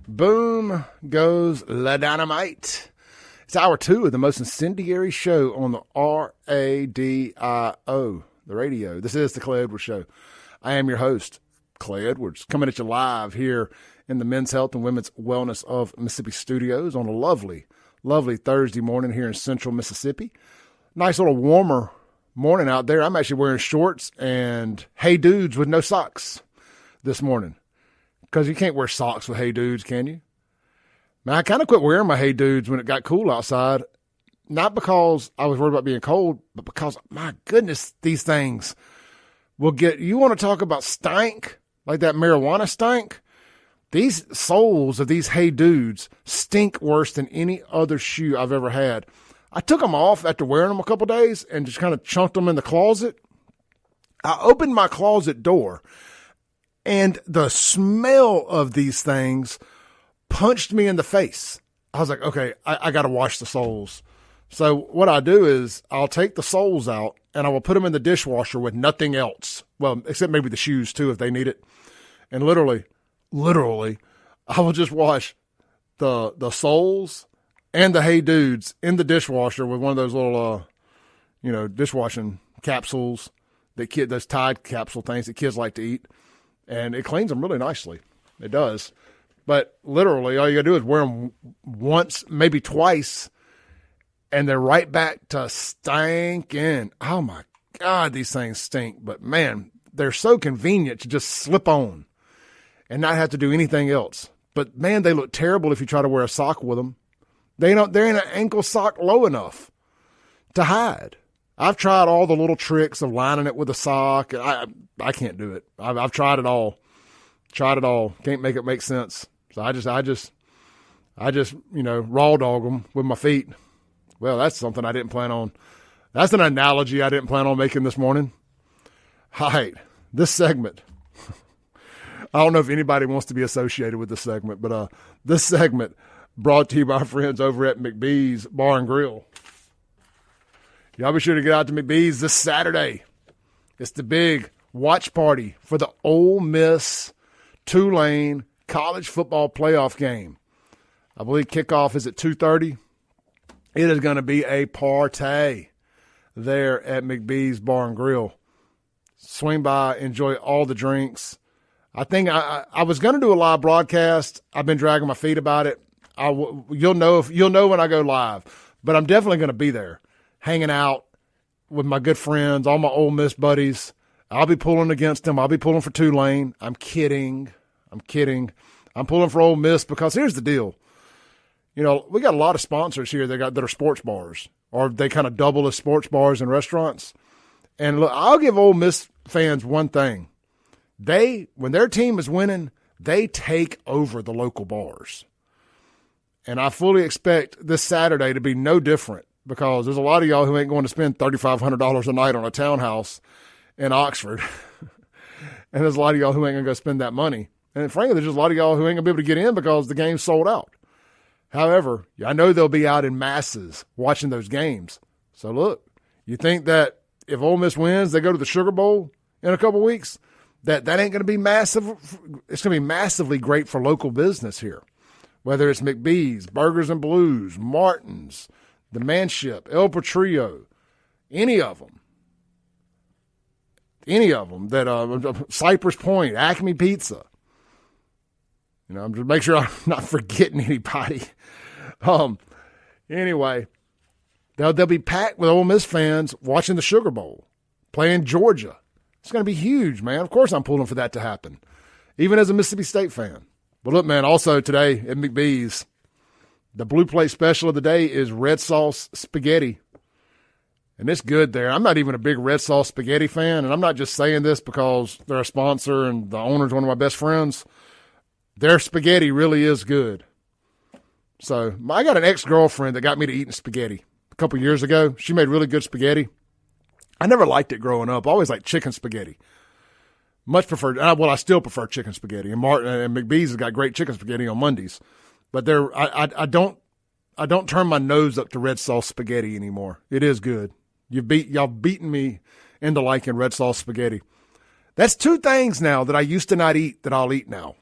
Boom goes La Dynamite. It's hour 2 of the most incendiary show on the RADIO, the radio. This is the Clay Edwards Show. I am your host, Clay Edwards, coming at you live here in the Men's Health and Women's Wellness of Mississippi studios on a lovely, lovely Thursday morning here in central Mississippi. Nice little warmer morning out there. I'm actually wearing shorts and Hey Dudes with no socks this morning because you can't wear socks with Hey Dudes, can you? Man, I kind of quit wearing my Hey Dudes when it got cool outside, not because I was worried about being cold, but because, my goodness, these things will get, you want to talk about stank, like that marijuana stank? These soles of these Hey Dudes stink worse than any other shoe I've ever had. I took them off after wearing them a couple days and just kind of chunked them in the closet. I opened my closet door And the smell of these things punched me in the face. I was like, okay, I got to wash the soles. So what I do is I'll take the soles out and I will put them in the dishwasher with nothing else. Well, except maybe the shoes too, if they need it. And literally, I will just wash the soles and the Hey Dudes in the dishwasher with one of those little, dishwashing capsules those Tide capsule things that kids like to eat. And it cleans them really nicely. It does. But literally, all you got to do is wear them once, maybe twice, and they're right back to stinking. Oh, my God, these things stink. But, man, they're so convenient to just slip on and not have to do anything else. But, man, they look terrible if you try to wear a sock with them. They're in an ankle sock low enough to hide. I've tried all the little tricks of lining it with a sock. I can't do it. I've tried it all. Can't make it make sense. So I just raw dog them with my feet. Well, that's something I didn't plan on. That's an analogy I didn't plan on making this morning. All right, this segment. I don't know if anybody wants to be associated with this segment, but this segment brought to you by our friends over at McBee's Bar and Grill. Y'all be sure to get out to McBee's this Saturday. It's the big watch party for the Ole Miss Tulane college football playoff game. I believe kickoff is at 2:30. It is going to be a party there at McBee's Bar and Grill. Swing by, enjoy all the drinks. I think I was going to do a live broadcast. I've been dragging my feet about it. You'll know when I go live, but I'm definitely going to be there, hanging out with my good friends, all my Ole Miss buddies. I'll be pulling against them. I'll be pulling for Tulane. I'm kidding. I'm pulling for Ole Miss because here's the deal. We got a lot of sponsors here that are sports bars, or they kind of double as sports bars and restaurants. And look, I'll give Ole Miss fans one thing. When their team is winning, they take over the local bars. And I fully expect this Saturday to be no different, because there's a lot of y'all who ain't going to spend $3,500 a night on a townhouse in Oxford. And there's a lot of y'all who ain't going to go spend that money. And frankly, there's just a lot of y'all who ain't going to be able to get in because the game's sold out. However, I know they'll be out in masses watching those games. So look, you think that if Ole Miss wins, they go to the Sugar Bowl in a couple weeks, that ain't going to be massive. It's going to be massively great for local business here. Whether it's McBee's, Burgers and Blues, Martin's, The Manship, El Patrio, any of them that Cypress Point, Acme Pizza. I'm just make sure I'm not forgetting anybody. Anyway, they'll be packed with Ole Miss fans watching the Sugar Bowl, playing Georgia. It's going to be huge, man. Of course I'm pulling for that to happen, even as a Mississippi State fan. But look, man, also today at McBee's, the blue plate special of the day is red sauce spaghetti. And it's good there. I'm not even a big red sauce spaghetti fan, and I'm not just saying this because they're a sponsor and the owner's one of my best friends. Their spaghetti really is good. So I got an ex-girlfriend that got me to eating spaghetti a couple years ago. She made really good spaghetti. I never liked it growing up. I always liked chicken spaghetti. Much preferred. Well, I still prefer chicken spaghetti. And McBee's has got great chicken spaghetti on Mondays. But I don't turn my nose up to red sauce spaghetti anymore. It is good. Y'all beaten me into liking red sauce spaghetti. That's two things now that I used to not eat that I'll eat now.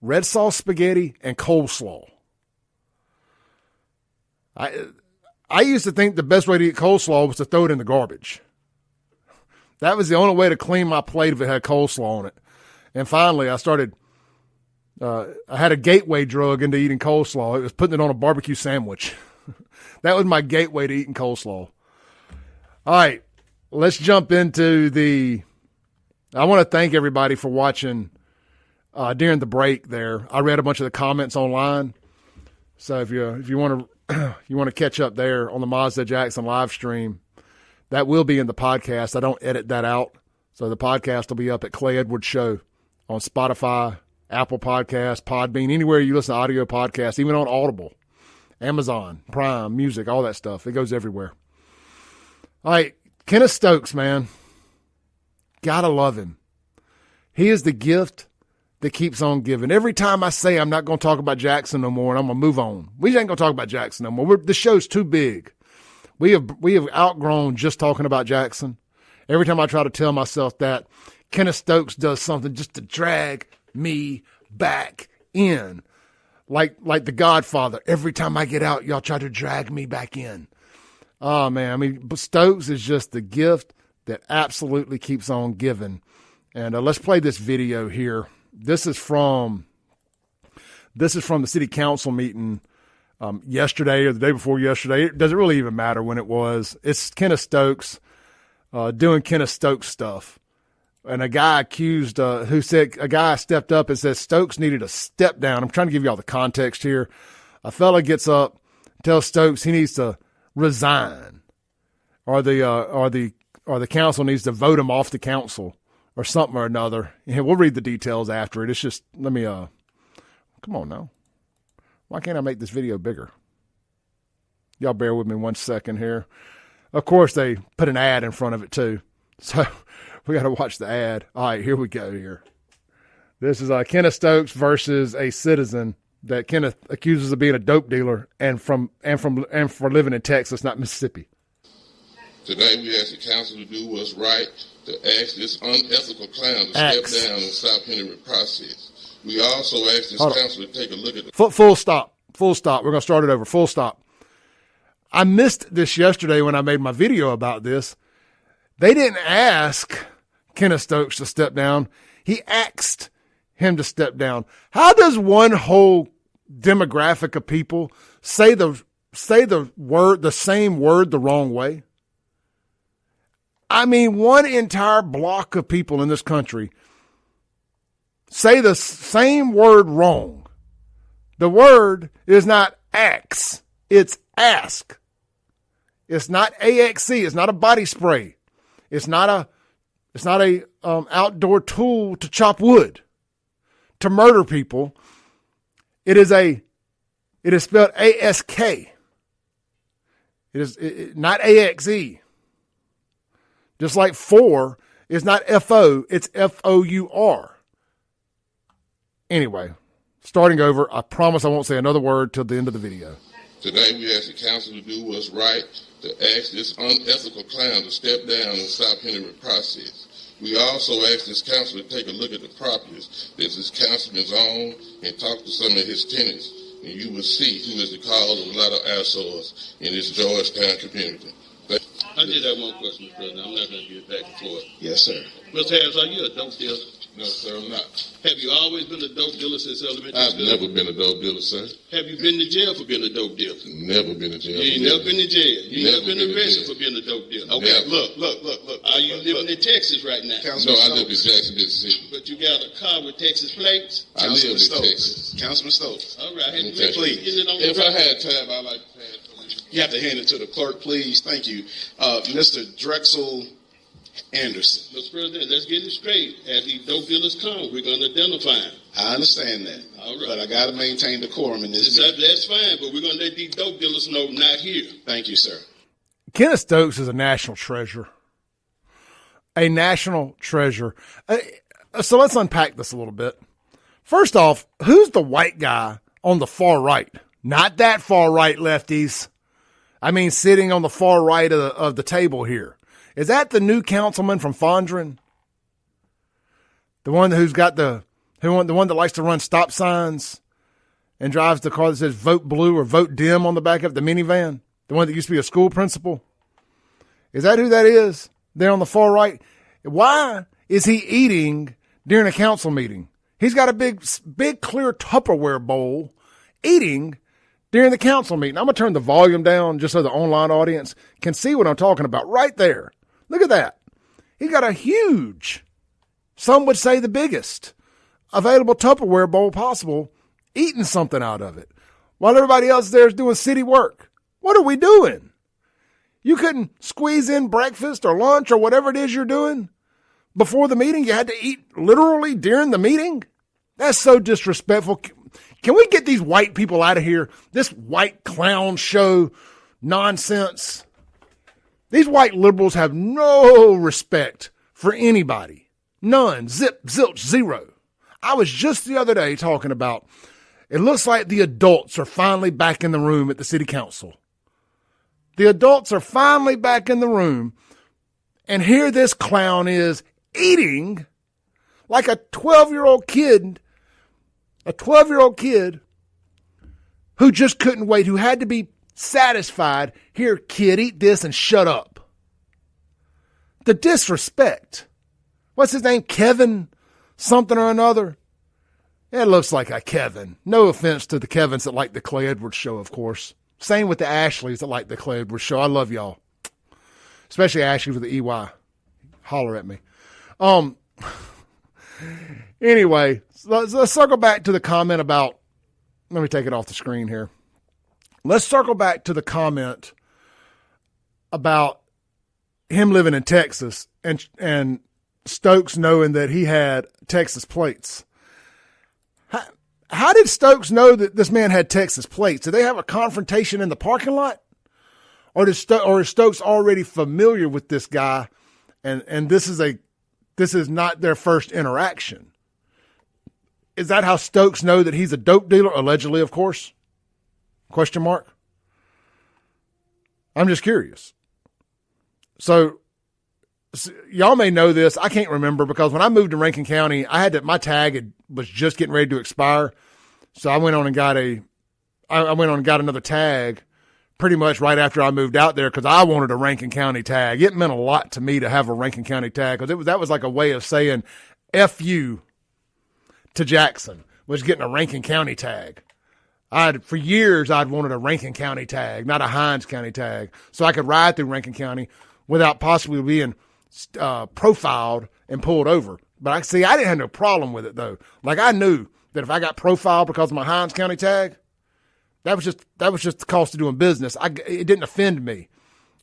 Red sauce spaghetti and coleslaw. I used to think the best way to eat coleslaw was to throw it in the garbage. That was the only way to clean my plate if it had coleslaw on it. And finally, I had a gateway drug into eating coleslaw. It was putting it on a barbecue sandwich. That was my gateway to eating coleslaw. All right, let's jump into I want to thank everybody for watching during the break there. I read a bunch of the comments online. So if you want to catch up there on the Mazda Jackson live stream, that will be in the podcast. I don't edit that out. So the podcast will be up at Clay Edwards Show on Spotify, Apple Podcasts, Podbean, anywhere you listen to audio podcasts, even on Audible, Amazon, Prime, Music, all that stuff. It goes everywhere. All right, Kenneth Stokes, man. Gotta love him. He is the gift that keeps on giving. Every time I say I'm not going to talk about Jackson no more and I'm going to move on, we ain't going to talk about Jackson no more. The show's too big. We have outgrown just talking about Jackson. Every time I try to tell myself that, Kenneth Stokes does something just to drag me back in. Like The Godfather. Every time I get out, y'all try to drag me back in. Oh, man. I mean, Stokes is just the gift that absolutely keeps on giving. And let's play this video here. This is from the city council meeting yesterday or the day before yesterday. It doesn't really even matter when it was. It's Kenneth Stokes doing Kenneth Stokes stuff. And a guy a guy stepped up and said Stokes needed a step down. I'm trying to give you all the context here. A fella gets up, tells Stokes he needs to resign, or the council needs to vote him off the council or something or another. And we'll read the details after it. It's just, come on now. Why can't I make this video bigger? Y'all bear with me 1 second here. Of course, they put an ad in front of it too. So we got to watch the ad. All right, here we go here. This is Kenneth Stokes versus a citizen that Kenneth accuses of being a dope dealer and for living in Texas, not Mississippi. Today we ask the council to do what's right, to ask this unethical clown to step down and stop hindering the process. We also ask this council to take a look at the... Full stop. Full stop. We're going to start it over. Full stop. I missed this yesterday when I made my video about this. They didn't ask Kenneth Stokes to step down. He asked him to step down. How does one whole demographic of people say the same word the wrong way? I mean, one entire block of people in this country say the same word wrong. The word is not ax, it's ask. It's not AXC. It's not a body spray. It's not a outdoor tool to chop wood, to murder people. It is spelled ASK. It is not AXE. Just like for is not FO, it's FOUR. Anyway, starting over. I promise I won't say another word till the end of the video. Today we ask the council to do what's right, to ask this unethical clown to step down and stop hindering the process. We also ask this council to take a look at the properties that this councilman's own and talk to some of his tenants, and you will see who is the cause of a lot of assholes in this Georgetown community. I did have one question, Mr. President. I'm not going to get back and forth. Yes, sir. Mr. Harris, are you a dope dealer? No, sir, I'm not. Have you always been a dope dealer since elementary I've school? never been a dope dealer, sir. Have you been to jail for being a dope dealer? Never been to jail. You ain't never been to jail. You ain't never been arrested for being a dope dealer. Okay, Never. look. Are you living in Texas right now? No, I live in Jackson, Mississippi. But you got a car with Texas plates? I live in Texas. Councilman Stokes. All right. Okay. Please. If I had time, I'd like to pass. You have to hand it to the clerk, please. Thank you. Mr. Drexel Anderson. Mr. President, let's get it straight. As these dope dealers come, we're going to identify them. I understand that. All right. But I got to maintain decorum in this meeting. That's fine, but we're going to let these dope dealers know not here. Thank you, sir. Kenneth Stokes is a national treasure. A national treasure. So let's unpack this a little bit. First off, who's the white guy on the far right? Not that far right, lefties. I mean, sitting on the far right of the table here. Is that the new councilman from Fondren? The one who's got the one that likes to run stop signs and drives the car that says vote blue or vote dim on the back of the minivan? The one that used to be a school principal? Is that who that is there on the far right? Why is he eating during a council meeting? He's got a big clear Tupperware bowl eating during the council meeting. I'm going to turn the volume down just so the online audience can see what I'm talking about right there. Look at that. He got a huge, some would say the biggest, available Tupperware bowl possible, eating something out of it, while everybody else there is doing city work. What are we doing? You couldn't squeeze in breakfast or lunch or whatever it is you're doing before the meeting? You had to eat literally during the meeting? That's so disrespectful. Can we get these white people out of here? This white clown show nonsense. These white liberals have no respect for anybody. None. Zip, zilch, zero. I was just the other day talking about, it looks like the adults are finally back in the room at the city council. The adults are finally back in the room, and here this clown is eating like a 12-year-old kid, who just couldn't wait, who had to be satisfied. Here, kid, eat this and shut up. The disrespect. What's his name? Kevin something or another? It looks like a Kevin. No offense to the Kevins that like the Clay Edwards show, of course. Same with the Ashleys that like the Clay Edwards show. I love y'all. Especially Ashley with the EY. Holler at me. Anyway, let's circle back to the comment about, let me take it off the screen here. Let's circle back to the comment about him living in Texas and Stokes knowing that he had Texas plates. How did Stokes know that this man had Texas plates? Did they have a confrontation in the parking lot? Or is Stokes already familiar with this guy and this is not their first interaction? Is that how Stokes know that he's a dope dealer? Allegedly, of course. Question mark. I'm just curious. So y'all may know this. I can't remember because when I moved to Rankin County, my tag was just getting ready to expire. So I went on and got another tag pretty much right after I moved out there because I wanted a Rankin County tag. It meant a lot to me to have a Rankin County tag because that was like a way of saying F you to Jackson, was getting a Rankin County tag. For years, I'd wanted a Rankin County tag, not a Hinds County tag, so I could ride through Rankin County without possibly being profiled and pulled over. But I didn't have no problem with it, though. Like, I knew that if I got profiled because of my Hinds County tag, that was just the cost of doing business. It didn't offend me.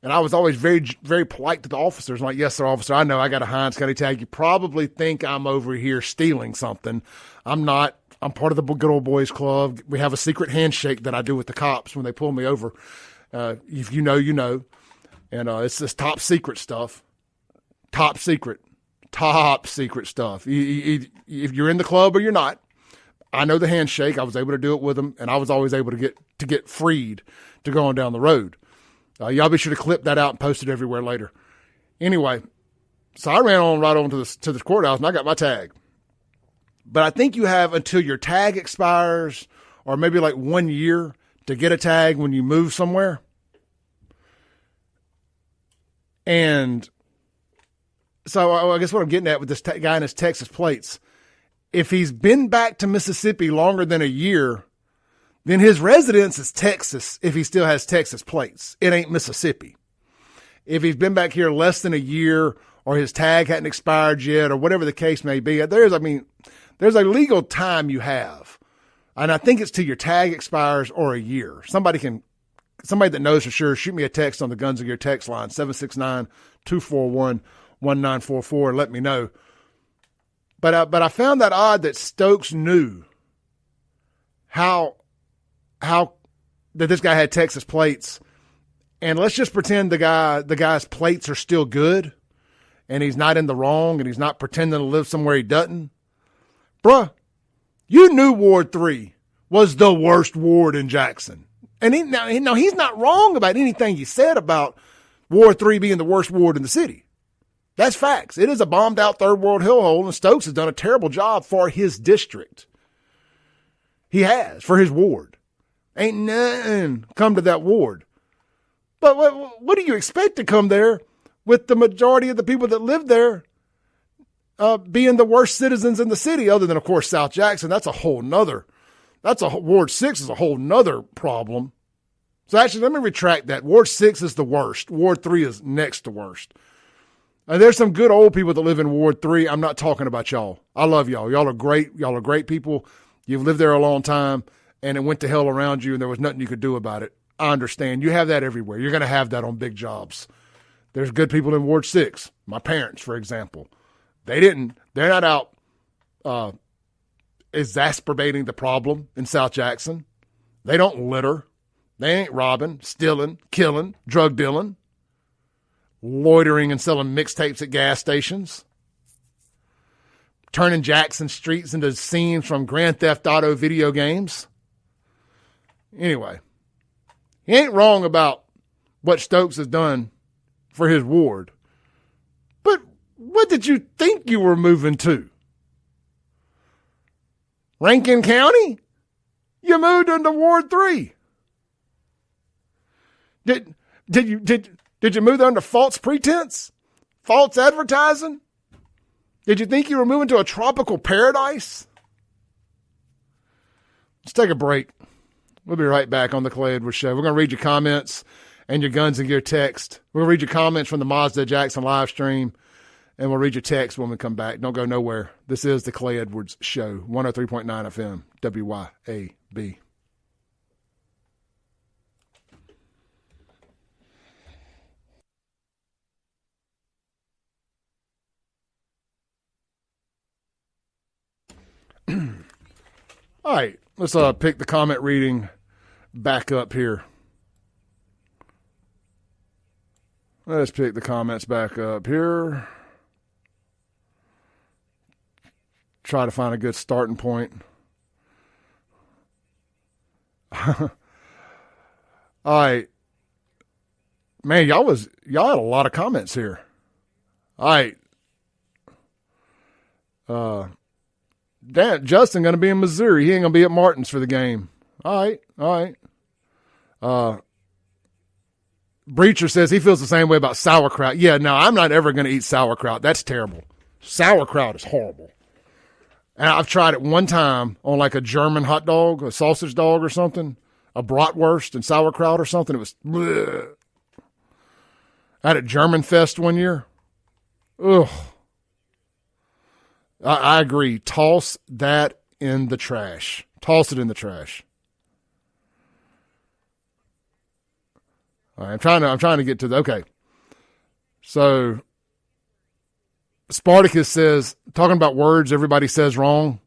And I was always very, very polite to the officers. I'm like, yes, sir, officer, I know I got a Hinds County tag. You probably think I'm over here stealing something. I'm not. I'm part of the good old boys club. We have a secret handshake that I do with the cops when they pull me over. If you know, you know. And it's this top secret stuff. Top secret stuff. If you're in the club or you're not, I know the handshake. I was able to do it with them, and I was always able to get freed to go on down the road. Y'all be sure to clip that out and post it everywhere later. Anyway, so I ran on right on to the courthouse, and I got my tag. But I think you have until your tag expires, or maybe like 1 year to get a tag when you move somewhere. And so I guess what I'm getting at with this guy and his Texas plates, if he's been back to Mississippi longer than a year, then his residence is Texas if he still has Texas plates. It ain't Mississippi. If he's been back here less than a year or his tag hadn't expired yet or whatever the case may be, there's a legal time you have. And I think it's till your tag expires or a year. Somebody that knows for sure, shoot me a text on the Guns of Gear text line, 769-241-1944, and let me know. But I found that odd that Stokes knew how that this guy had Texas plates. And let's just pretend the guy's plates are still good and he's not in the wrong and he's not pretending to live somewhere he doesn't. Bruh, you knew Ward 3 was the worst ward in Jackson. And he's not wrong about anything he said about Ward 3 being the worst ward in the city. That's facts. It is a bombed out third world hellhole, and Stokes has done a terrible job for his district. He has, for his ward. Ain't nothing come to that ward. But what do you expect to come there with the majority of the people that live there being the worst citizens in the city, other than, of course, South Jackson? Ward 6 is a whole nother problem. So actually, let me retract that. Ward 6 is the worst. Ward 3 is next to worst. There's some good old people that live in Ward 3. I'm not talking about y'all. I love y'all. Y'all are great. Y'all are great people. You've lived there a long time, and it went to hell around you, and there was nothing you could do about it. I understand. You have that everywhere. You're going to have that on big jobs. There's good people in Ward 6. My parents, for example. They're not out exacerbating the problem in South Jackson. They don't litter. They ain't robbing, stealing, killing, drug dealing, loitering and selling mixtapes at gas stations. turning Jackson streets into scenes from Grand Theft Auto video games. Anyway, he ain't wrong about what Stokes has done for his ward. But what did you think you were moving to? Rankin County? You moved into Ward 3. Did you move there under false pretense? False advertising? Did you think you were moving to a tropical paradise? Let's take a break. We'll be right back on the Clay Edwards Show. We're going to read your comments and your Guns and Gear text. We're going to read your comments from the Mazda Jackson live stream, and we'll read your text when we come back. Don't go nowhere. This is the Clay Edwards Show, 103.9 FM, WYAB. All right, let's pick the comment reading back up here. Let's pick the comments back up here. Try to find a good starting point. All right. Man, y'all had a lot of comments here. All right. Justin going to be in Missouri. He ain't going to be at Martin's for the game. All right. Breacher says he feels the same way about sauerkraut. Yeah, no, I'm not ever going to eat sauerkraut. That's terrible. Sauerkraut is horrible. And I've tried it one time on like a German hot dog, a sausage dog or something, a bratwurst and sauerkraut or something. It was bleh. I had a German Fest one year. Ugh. I agree. Toss that in the trash. Toss it in the trash. All right, I'm trying to get to okay. So Spartacus says, talking about words everybody says wrong.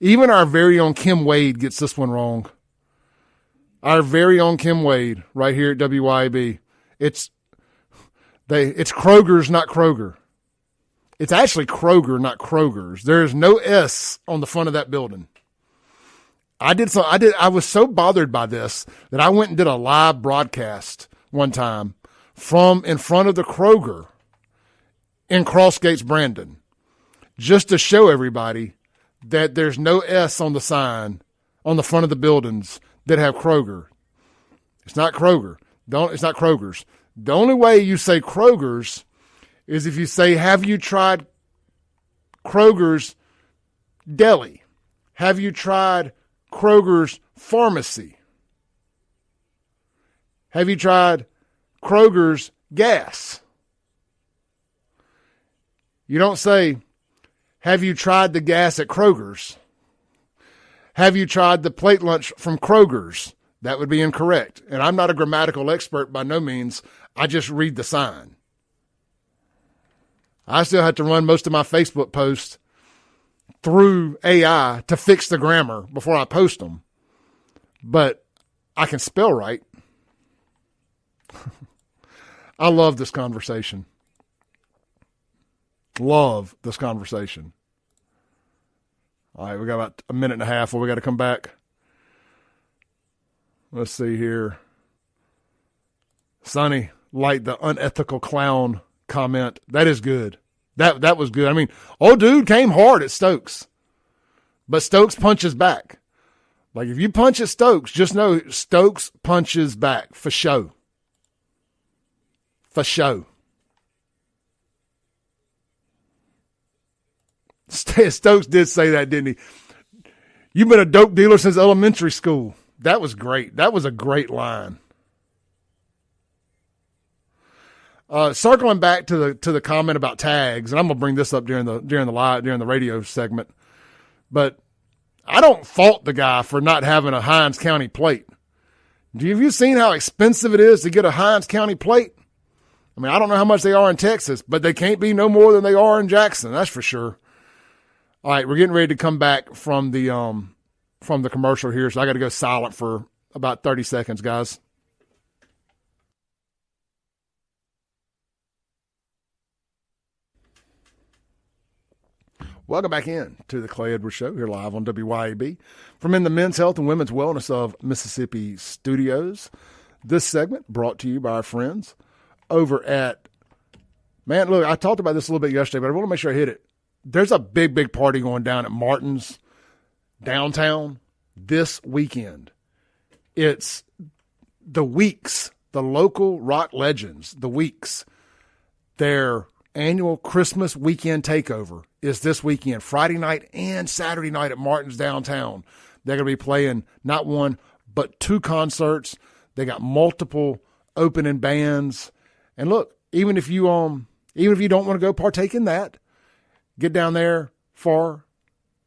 Even our very own Kim Wade gets this one wrong. Our very own Kim Wade right here at WYAB. It's Kroger's, not Kroger. It's actually Kroger, not Kroger's. There is no S on the front of that building. I was so bothered by this that I went and did a live broadcast one time from in front of the Kroger in Crossgates, Brandon, just to show everybody that there's no S on the sign on the front of the buildings that have Kroger. It's not Kroger. It's not Kroger's. The only way you say Kroger's is if you say, have you tried Kroger's Deli? Have you tried Kroger's Pharmacy? Have you tried Kroger's Gas? You don't say, have you tried the gas at Kroger's? Have you tried the plate lunch from Kroger's? That would be incorrect. And I'm not a grammatical expert by no means. I just read the sign. I still have to run most of my Facebook posts through AI to fix the grammar before I post them. But I can spell right. I love this conversation. Love this conversation. All right, we got about a minute and a half before we got to come back. Let's see here. Sonny, like the unethical clown comment. That is good. That was good. I mean, old dude came hard at Stokes, but Stokes punches back. Like if you punch at Stokes, just know Stokes punches back for show. For show. Stokes did say that, didn't he? You've been a dope dealer since elementary school. That was great. That was a great line. Circling back to the comment about tags, and I'm gonna bring this up during the radio segment, but I don't fault the guy for not having a Hinds County plate. Have you seen how expensive it is to get a Hinds County plate? I mean, I don't know how much they are in Texas, but they can't be no more than they are in Jackson. That's for sure. All right, we're getting ready to come back from the commercial here, so I got to go silent for about 30 seconds, guys. Welcome back in to the Clay Edwards Show here live on WYAB from in the Men's Health and Women's Wellness of Mississippi studios. This segment brought to you by our friends over at, man, look, I talked about this a little bit yesterday, but I want to make sure I hit it. There's a big, big party going down at Martin's downtown this weekend. It's the Weeks, the local rock legends, the Weeks. Their annual Christmas weekend takeover is this weekend, Friday night and Saturday night at Martin's downtown. They're going to be playing not one, but two concerts. They got multiple opening bands. And look, even if you don't want to go partake in that, get down there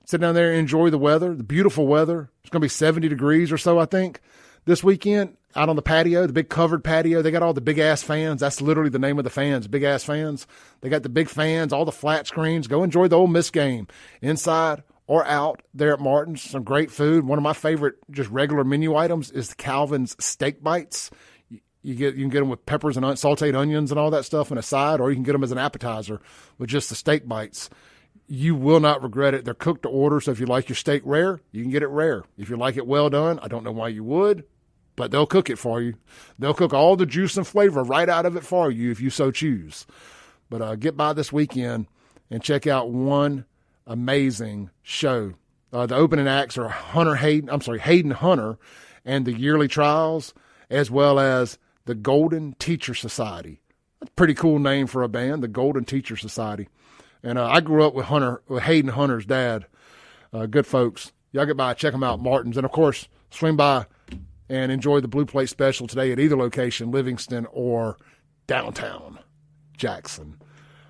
sit down there and enjoy the weather, the beautiful weather. It's going to be 70 degrees or so, I think, this weekend out on the patio, the big covered patio. They got all the big-ass fans. That's literally the name of the fans, big-ass fans. They got the big fans, all the flat screens. Go enjoy the Ole Miss game inside or out there at Martin's. Some great food. One of my favorite just regular menu items is the Calvin's Steak Bites. You can get them with peppers and sauteed onions and all that stuff on a side, or you can get them as an appetizer with just the steak bites. You will not regret it. They're cooked to order, so if you like your steak rare, you can get it rare. If you like it well done, I don't know why you would, but they'll cook it for you. They'll cook all the juice and flavor right out of it for you if you so choose. But get by this weekend and check out one amazing show. The opening acts are Hayden Hunter and the Yearly Trials, as well as the Golden Teacher Society. That's a pretty cool name for a band, the Golden Teacher Society. And I grew up with Hayden Hunter's dad. Good folks. Y'all get by, check them out, Martin's. And, of course, swing by and enjoy the Blue Plate Special today at either location, Livingston or downtown Jackson.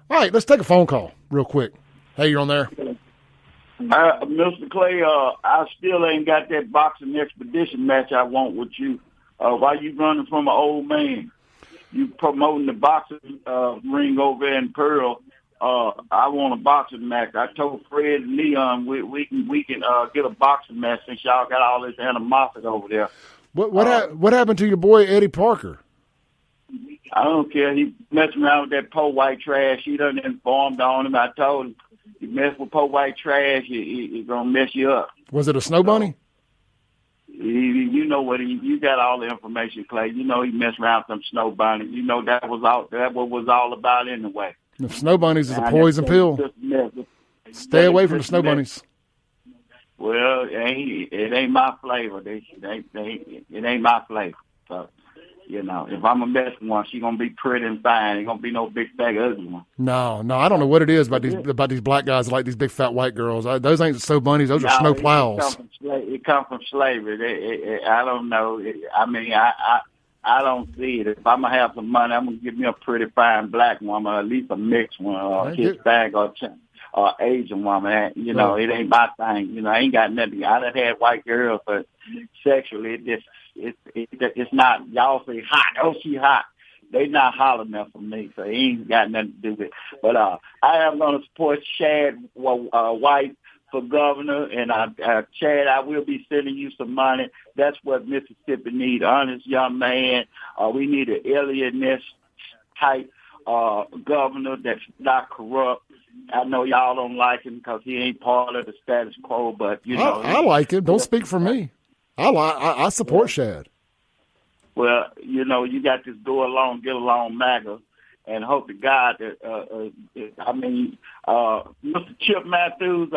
All right, let's take a phone call real quick. Hey, you're on there. Mr. Clay, I still ain't got that boxing expedition match I want with you. Why you running from an old man? You promoting the boxing ring over in Pearl. I want a boxing match. I told Fred and Leon we can get a boxing match since y'all got all this animosity over there. What happened to your boy Eddie Parker? I don't care. He messing around with that po white trash. He done informed on him. I told him, you mess with po white trash, it's gonna mess you up. Was it a snow bunny? You know what you got all the information, Clay. You know he messed around with some snow bunnies. You know that was what was all about anyway. If snow bunnies is a poison pill, stay away from the snow bunnies. Well, it ain't my flavor. It ain't my flavor. So, if I'm a mess one, she's gonna be pretty and fine. Ain't gonna be no big fat ugly one. No, I don't know what it is about these black guys that like these big fat white girls. Those ain't snow bunnies. Those are snow plows. It comes from slavery. I don't know. I don't see it. If I'm gonna have some money, I'm gonna give me a pretty fine black woman, or at least a mixed one, or a Hispanic or Asian woman. It ain't my thing. I ain't got nothing. I done had white girls, but sexually, it's not. Y'all say hot. Oh, she hot. They not hot enough for me, so it ain't got nothing to do with it. But I am gonna support Chad White for governor, and Chad, I will be sending you some money. That's what Mississippi needs, honest young man. We need an alienist type governor that's not corrupt. I know y'all don't like him because he ain't part of the status quo, but I like him. Don't speak for me. I support Chad. Well, you got this go along, get along MAGA, and hope to God that Mr. Chip Matthews,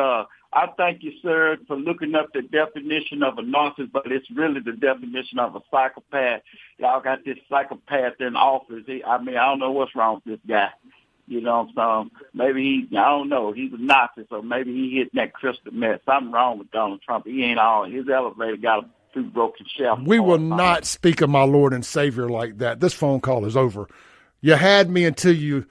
I thank you, sir, for looking up the definition of a narcissist, but it's really the definition of a psychopath. Y'all got this psychopath in office. I don't know what's wrong with this guy. So maybe I don't know. He's a Nazi, so maybe he hit that crystal meth. Something wrong with Donald Trump. He ain't all. His elevator got a few broken shelves. We will not speak of my Lord and Savior like that. This phone call is over. You had me until you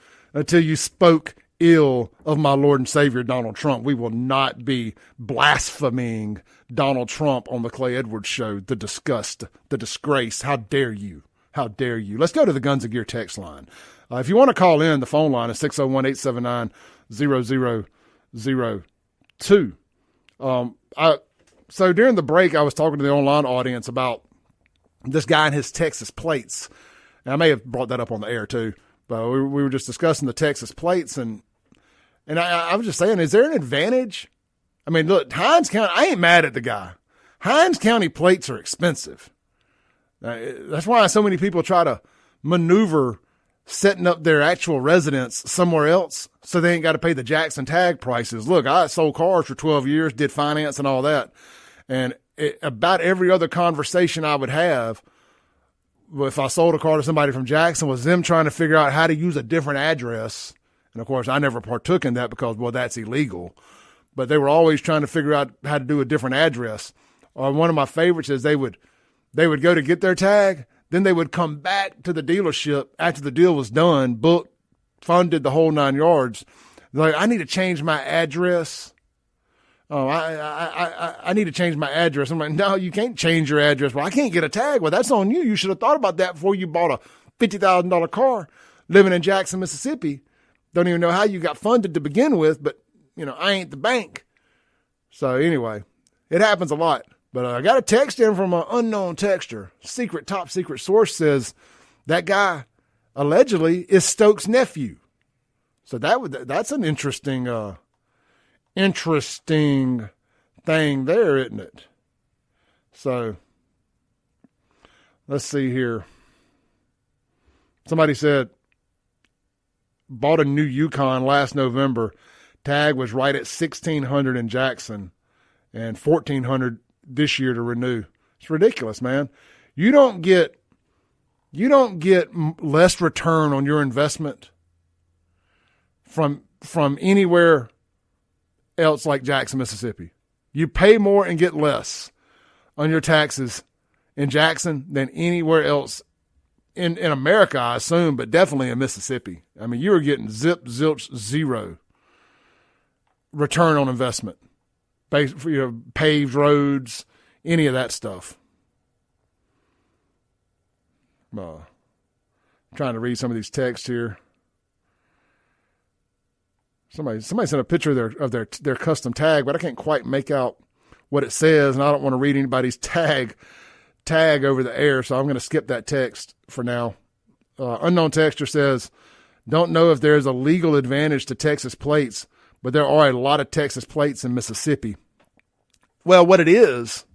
spoke ill of my Lord and Savior, Donald Trump. We will not be blaspheming Donald Trump on the Clay Edwards Show. The disgust, the disgrace. How dare you? How dare you? Let's go to the Guns and Gear text line. If you want to call in, the phone line is 601-879-0002. So during the break, I was talking to the online audience about this guy and his Texas plates. And I may have brought that up on the air too, but we were just discussing the Texas plates, and And I was just saying, is there an advantage? I mean, look, Hinds County, I ain't mad at the guy. Hinds County plates are expensive. That's why so many people try to maneuver setting up their actual residence somewhere else so they ain't got to pay the Jackson tag prices. Look, I sold cars for 12 years, did finance and all that. And about every other conversation I would have if I sold a car to somebody from Jackson was them trying to figure out how to use a different address. And, of course, I never partook in that because, well, that's illegal. But they were always trying to figure out how to do a different address. Or one of my favorites is they would go to get their tag, then they would come back to the dealership after the deal was done, booked, funded the whole 9 yards. They're like, I need to change my address. Oh, I need to change my address. I'm like, no, you can't change your address. Well, I can't get a tag. Well, that's on you. You should have thought about that before you bought a $50,000 car living in Jackson, Mississippi. Don't even know how you got funded to begin with, but, I ain't the bank. So anyway, it happens a lot. But I got a text in from an unknown texter. Top secret source says that guy allegedly is Stokes' nephew. So that's an interesting thing there, isn't it? So let's see here. Somebody said, bought a new Yukon last November. Tag was right at $1,600 in Jackson and $1,400 this year to renew. It's ridiculous, man. You don't get less return on your investment from anywhere else like Jackson, Mississippi. You pay more and get less on your taxes in Jackson than anywhere else in America, I assume, but definitely in Mississippi. I mean, you are getting zilch, zero return on investment. Paved roads, any of that stuff. Trying to read some of these texts here. Somebody sent a picture of their custom tag, but I can't quite make out what it says, and I don't want to read anybody's tag over the air, so I'm going to skip that text for now. Unknown texter says, don't know if there's a legal advantage to Texas plates, but there are a lot of Texas plates in Mississippi. Well, what it is,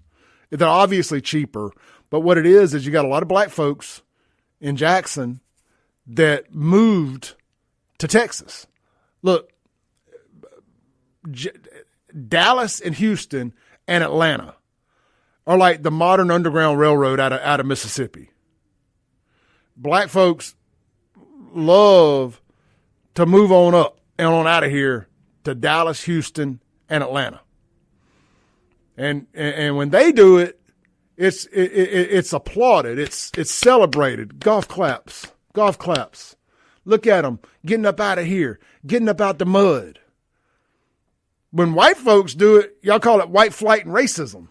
they're obviously cheaper, but what it is you got a lot of black folks in Jackson that moved to Texas. Look, Dallas and Houston and Atlanta are like the modern Underground Railroad out of Mississippi. Black folks love to move on up and on out of here to Dallas, Houston, and Atlanta. And when they do it, it's applauded. It's celebrated. Golf claps. Look at them getting up out of here, getting up out the mud. When white folks do it, y'all call it white flight and racism.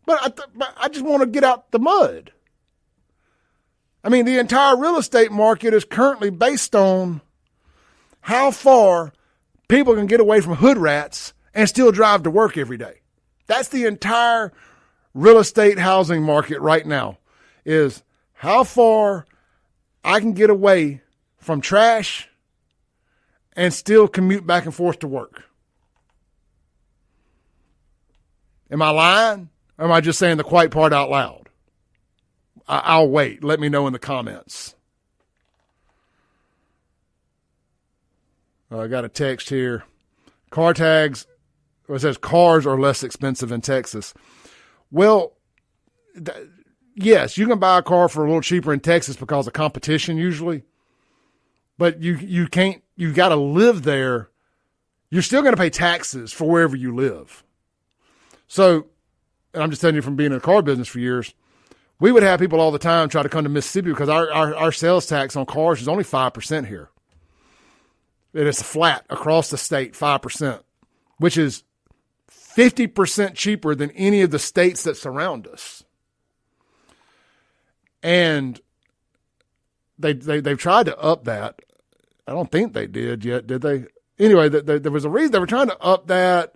But I just want to get out the mud. I mean, the entire real estate market is currently based on how far people can get away from hood rats and still drive to work every day. That's the entire real estate housing market right now, is how far I can get away from trash and still commute back and forth to work. Am I lying? Or am I just saying the quiet part out loud? I'll wait. Let me know in the comments. I got a text here. Car tags, it says cars are less expensive in Texas. Well, yes, you can buy a car for a little cheaper in Texas because of competition usually. But you can't, you got to live there. You're still going to pay taxes for wherever you live. So, and I'm just telling you from being in the car business for years, we would have people all the time try to come to Mississippi because our sales tax on cars is only 5% here. It is flat across the state, 5%, which is 50% cheaper than any of the states that surround us. And they've tried to up that. I don't think they did yet, did they? Anyway, there was a reason they were trying to up that.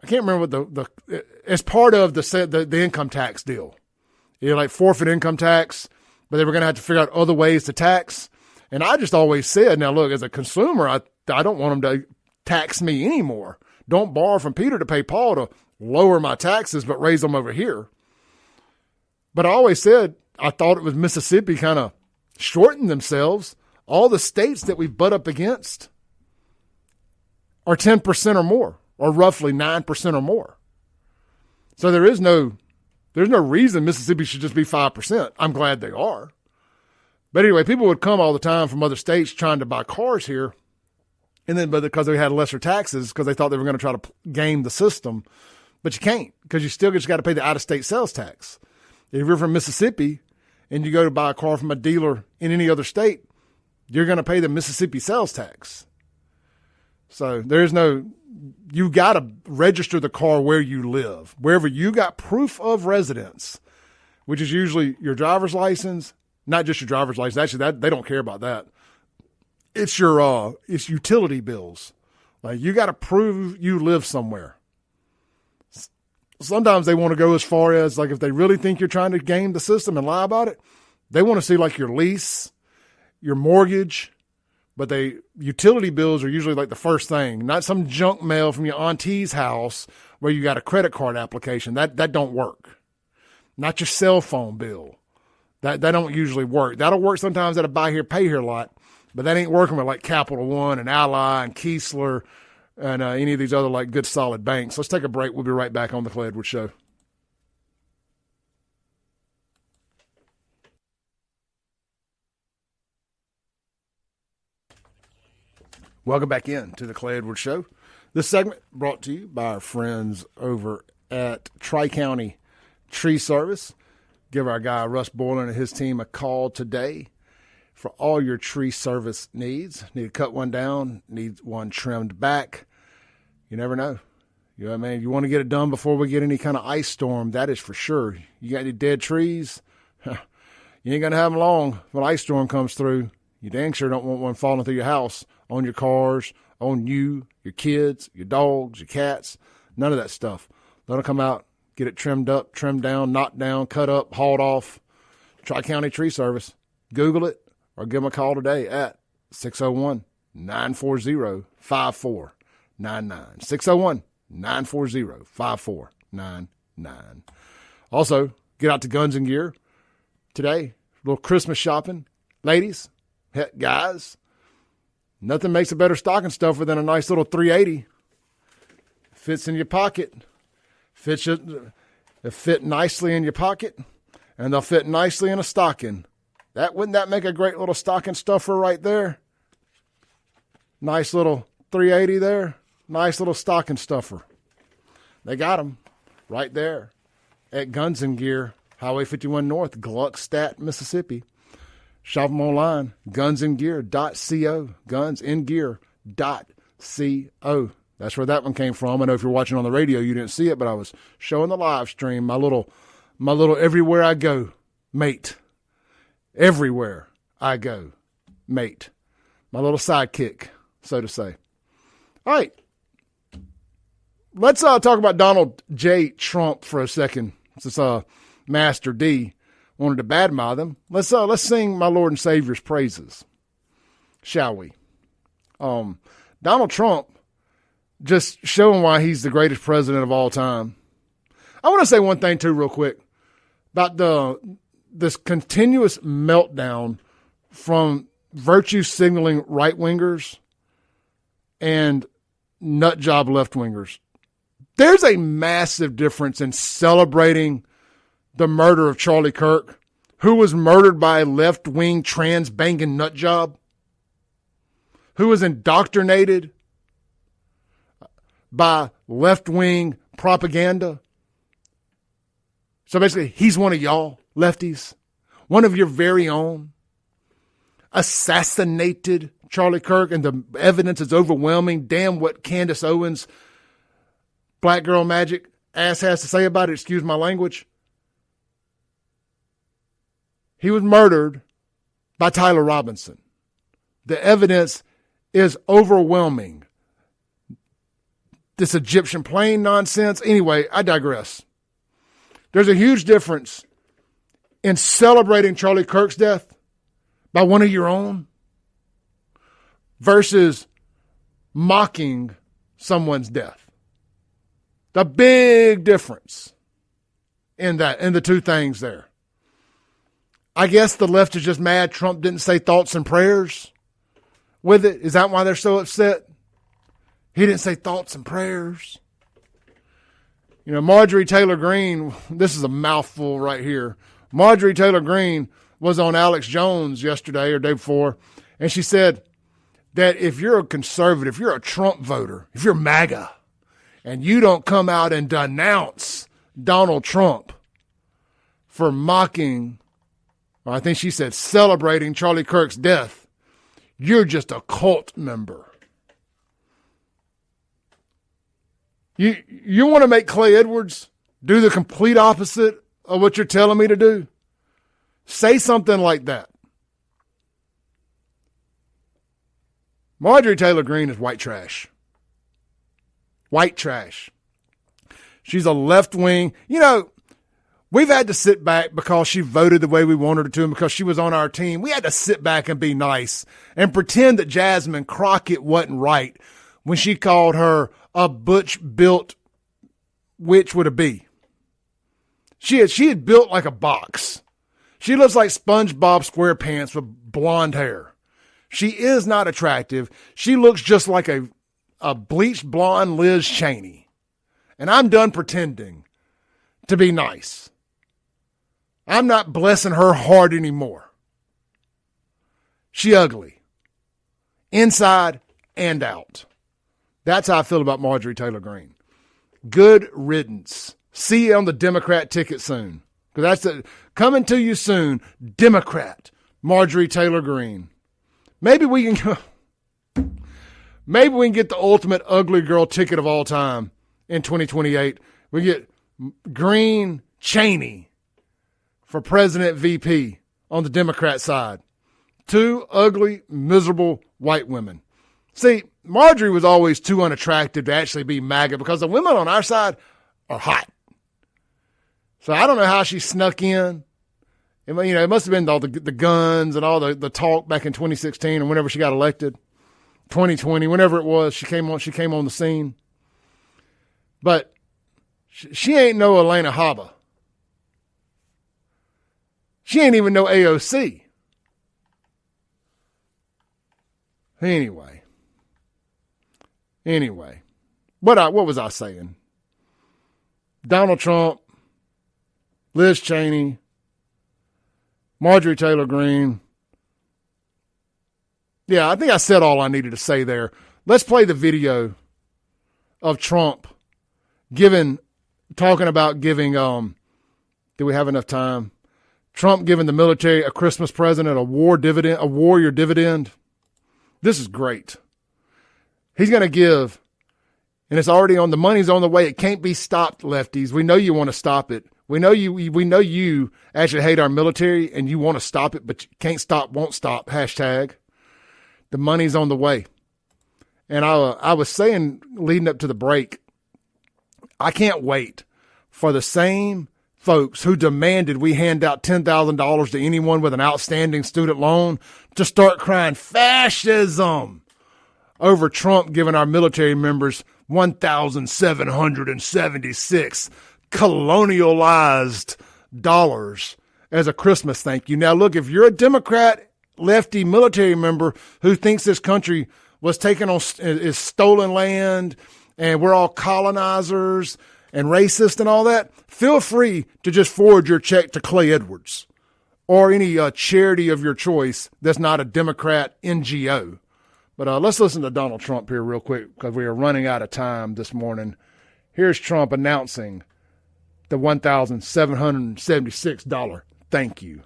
I can't remember what as part of the income tax deal. Like forfeit income tax, but they were going to have to figure out other ways to tax. And I just always said, now look, as a consumer, I don't want them to tax me anymore. Don't borrow from Peter to pay Paul to lower my taxes, but raise them over here. But I always said I thought it was Mississippi kind of shortened themselves. All the states that we butt up against are 10% or more, or roughly 9% or more. So there's no reason Mississippi should just be 5%. I'm glad they are. But anyway, people would come all the time from other states trying to buy cars here. And then, but because they had lesser taxes, because they thought they were going to try to game the system. But you can't, because you still just got to pay the out-of-state sales tax. If you're from Mississippi and you go to buy a car from a dealer in any other state, you're going to pay the Mississippi sales tax. So you got to register the car where you live. Wherever you got proof of residence, which is usually your driver's license, not just your driver's license. Actually, they don't care about that. It's it's utility bills. Like, you got to prove you live somewhere. Sometimes they want to go as far as, like, if they really think you're trying to game the system and lie about it, they want to see like your lease, your mortgage, but utility bills are usually like the first thing, not some junk mail from your auntie's house where you got a credit card application. That don't work. Not your cell phone bill. That don't usually work. That'll work sometimes at a buy here, pay here lot, but that ain't working with like Capital One and Ally and Keesler and any of these other like good solid banks. Let's take a break. We'll be right back on the Clay Edwards Show. Welcome back in to the Clay Edwards Show. This segment brought to you by our friends over at Tri-County Tree Service. Give our guy Russ Boylan and his team a call today for all your tree service needs. Need to cut one down, need one trimmed back. You never know. You know what I mean? You want to get it done before we get any kind of ice storm, that is for sure. You got any dead trees? You ain't going to have them long when an ice storm comes through. You dang sure don't want one falling through your house, on your cars, on you, your kids, your dogs, your cats, none of that stuff. Let them come out, get it trimmed up, trimmed down, knocked down, cut up, hauled off. Tri-County Tree Service. Google it or give them a call today at 601-940-5499. 601-940-5499. Also, get out to Guns and Gear today. A little Christmas shopping. Ladies, heck, guys, nothing makes a better stocking stuffer than a nice little 380. Fits in your pocket. It fit nicely in your pocket, and they'll fit nicely in a stocking. Wouldn't that make a great little stocking stuffer right there? Nice little 380 there. Nice little stocking stuffer. They got them right there at Guns and Gear, Highway 51 North, Gluckstadt, Mississippi. Shop them online, gunsandgear.co, gunsandgear.co. That's where that one came from. I know if you're watching on the radio, you didn't see it, but I was showing the live stream, my little everywhere I go, mate. Everywhere I go, mate. My little sidekick, so to say. All right. Let's talk about Donald J. Trump for a second, since Master D wanted to badmouth him. Let's sing my Lord and Savior's praises, shall we? Donald Trump, just showing why he's the greatest president of all time. I want to say one thing too, real quick, about this continuous meltdown from virtue signaling right wingers and nut job left wingers. There's a massive difference in celebrating the murder of Charlie Kirk, who was murdered by a left-wing trans-banging nut job, who was indoctrinated by left-wing propaganda. So basically, he's one of y'all, lefties, one of your very own, assassinated Charlie Kirk, and the evidence is overwhelming. Damn what Candace Owens, Black Girl Magic, ass has to say about it. Excuse my language. He was murdered by Tyler Robinson. The evidence is overwhelming. This Egyptian plane nonsense. Anyway, I digress. There's a huge difference in celebrating Charlie Kirk's death by one of your own versus mocking someone's death. The big difference in the two things there. I guess the left is just mad Trump didn't say thoughts and prayers with it. Is that why they're so upset? He didn't say thoughts and prayers. You know, Marjorie Taylor Greene, this is a mouthful right here. Marjorie Taylor Greene was on Alex Jones yesterday or day before, and she said that if you're a conservative, if you're a Trump voter, if you're MAGA, and you don't come out and denounce Donald Trump for mocking, or I think she said celebrating Charlie Kirk's death, you're just a cult member. You want to make Clay Edwards do the complete opposite of what you're telling me to do? Say something like that. Marjorie Taylor Greene is white trash. White trash. She's a left-wing. You know, we've had to sit back because she voted the way we wanted her to and because she was on our team. We had to sit back and be nice and pretend that Jasmine Crockett wasn't right when she called her a butch-built witch with a B. She had built like a box. She looks like SpongeBob SquarePants with blonde hair. She is not attractive. She looks just like a bleached blonde Liz Cheney. And I'm done pretending to be nice. I'm not blessing her heart anymore. She ugly. Inside and out. That's how I feel about Marjorie Taylor Greene. Good riddance. See you on the Democrat ticket soon. Because that's coming to you soon. Democrat Marjorie Taylor Greene. Maybe we can get the ultimate ugly girl ticket of all time in 2028. We get Greene Cheney for President VP on the Democrat side. Two ugly, miserable white women. See, Marjorie was always too unattractive to actually be MAGA because the women on our side are hot. So I don't know how she snuck in. It must have been all the guns and all the talk back in 2016 or whenever she got elected, 2020, whenever it was, she came on the scene. But she ain't no Elena Haba. She ain't even no AOC. Anyway, what was I saying? Donald Trump, Liz Cheney, Marjorie Taylor Greene. Yeah, I think I said all I needed to say there. Let's play the video of Trump talking about giving, do we have enough time? Trump giving the military a Christmas present and a warrior dividend. This is great. He's going to give, and it's already on, the money's on the way. It can't be stopped, lefties. We know you want to stop it. We know you actually hate our military and you want to stop it, but you can't stop, won't stop, hashtag. The money's on the way. And I was saying, leading up to the break, I can't wait for the same folks who demanded we hand out $10,000 to anyone with an outstanding student loan to start crying fascism over Trump giving our military members $1,776 colonialized dollars as a Christmas thank you. Now, look, if you're a Democrat lefty military member who thinks this country was taken on is stolen land and we're all colonizers and racist and all that, feel free to just forward your check to Clay Edwards or any charity of your choice that's not a Democrat NGO. But let's listen to Donald Trump here real quick because we are running out of time this morning. Here's Trump announcing the $1,776 thank you.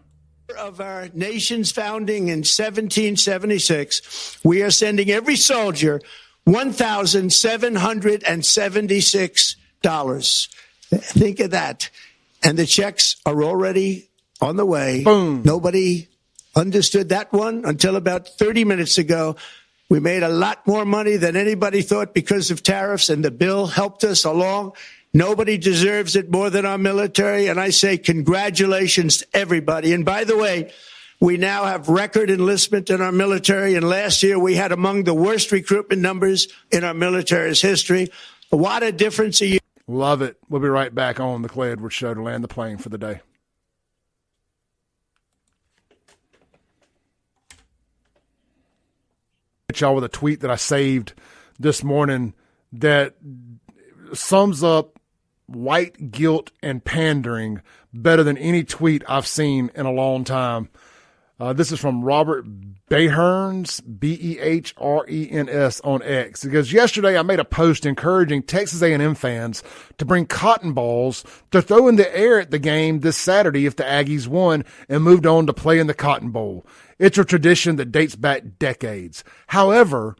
Of our nation's founding in 1776, we are sending every soldier $1,776. Think of that. And the checks are already on the way. Boom. Nobody understood that one until about 30 minutes ago. We made a lot more money than anybody thought because of tariffs, and the bill helped us along. Nobody deserves it more than our military, and I say congratulations to everybody. And by the way, We now have record enlistment in our military, and last year we had among the worst recruitment numbers in our military's history. What a difference a year. Love it. We'll be right back on the Clay Edwards Show to land the plane for the day. Y'all with a tweet that I saved this morning that sums up white guilt and pandering better than any tweet I've seen in a long time. This is from Robert Behrens, Behrens on X. It goes, yesterday I made a post encouraging Texas A&M fans to bring cotton balls to throw in the air at the game this Saturday if the Aggies won and moved on to play in the Cotton Bowl. It's a tradition that dates back decades. However,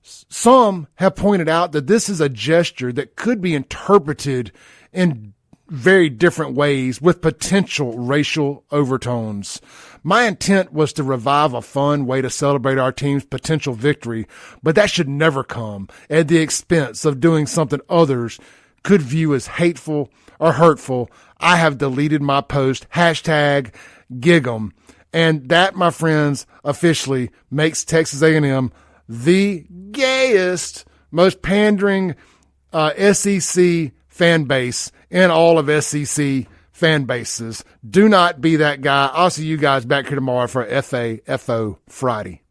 some have pointed out that this is a gesture that could be interpreted in very different ways with potential racial overtones. My intent was to revive a fun way to celebrate our team's potential victory, but that should never come at the expense of doing something others could view as hateful or hurtful. I have deleted my post, #Gig'em. And that, my friends, officially makes Texas A&M the gayest, most pandering SEC fan base in all of SEC fan bases. Do not be that guy. I'll see you guys back here tomorrow for FAFO Friday.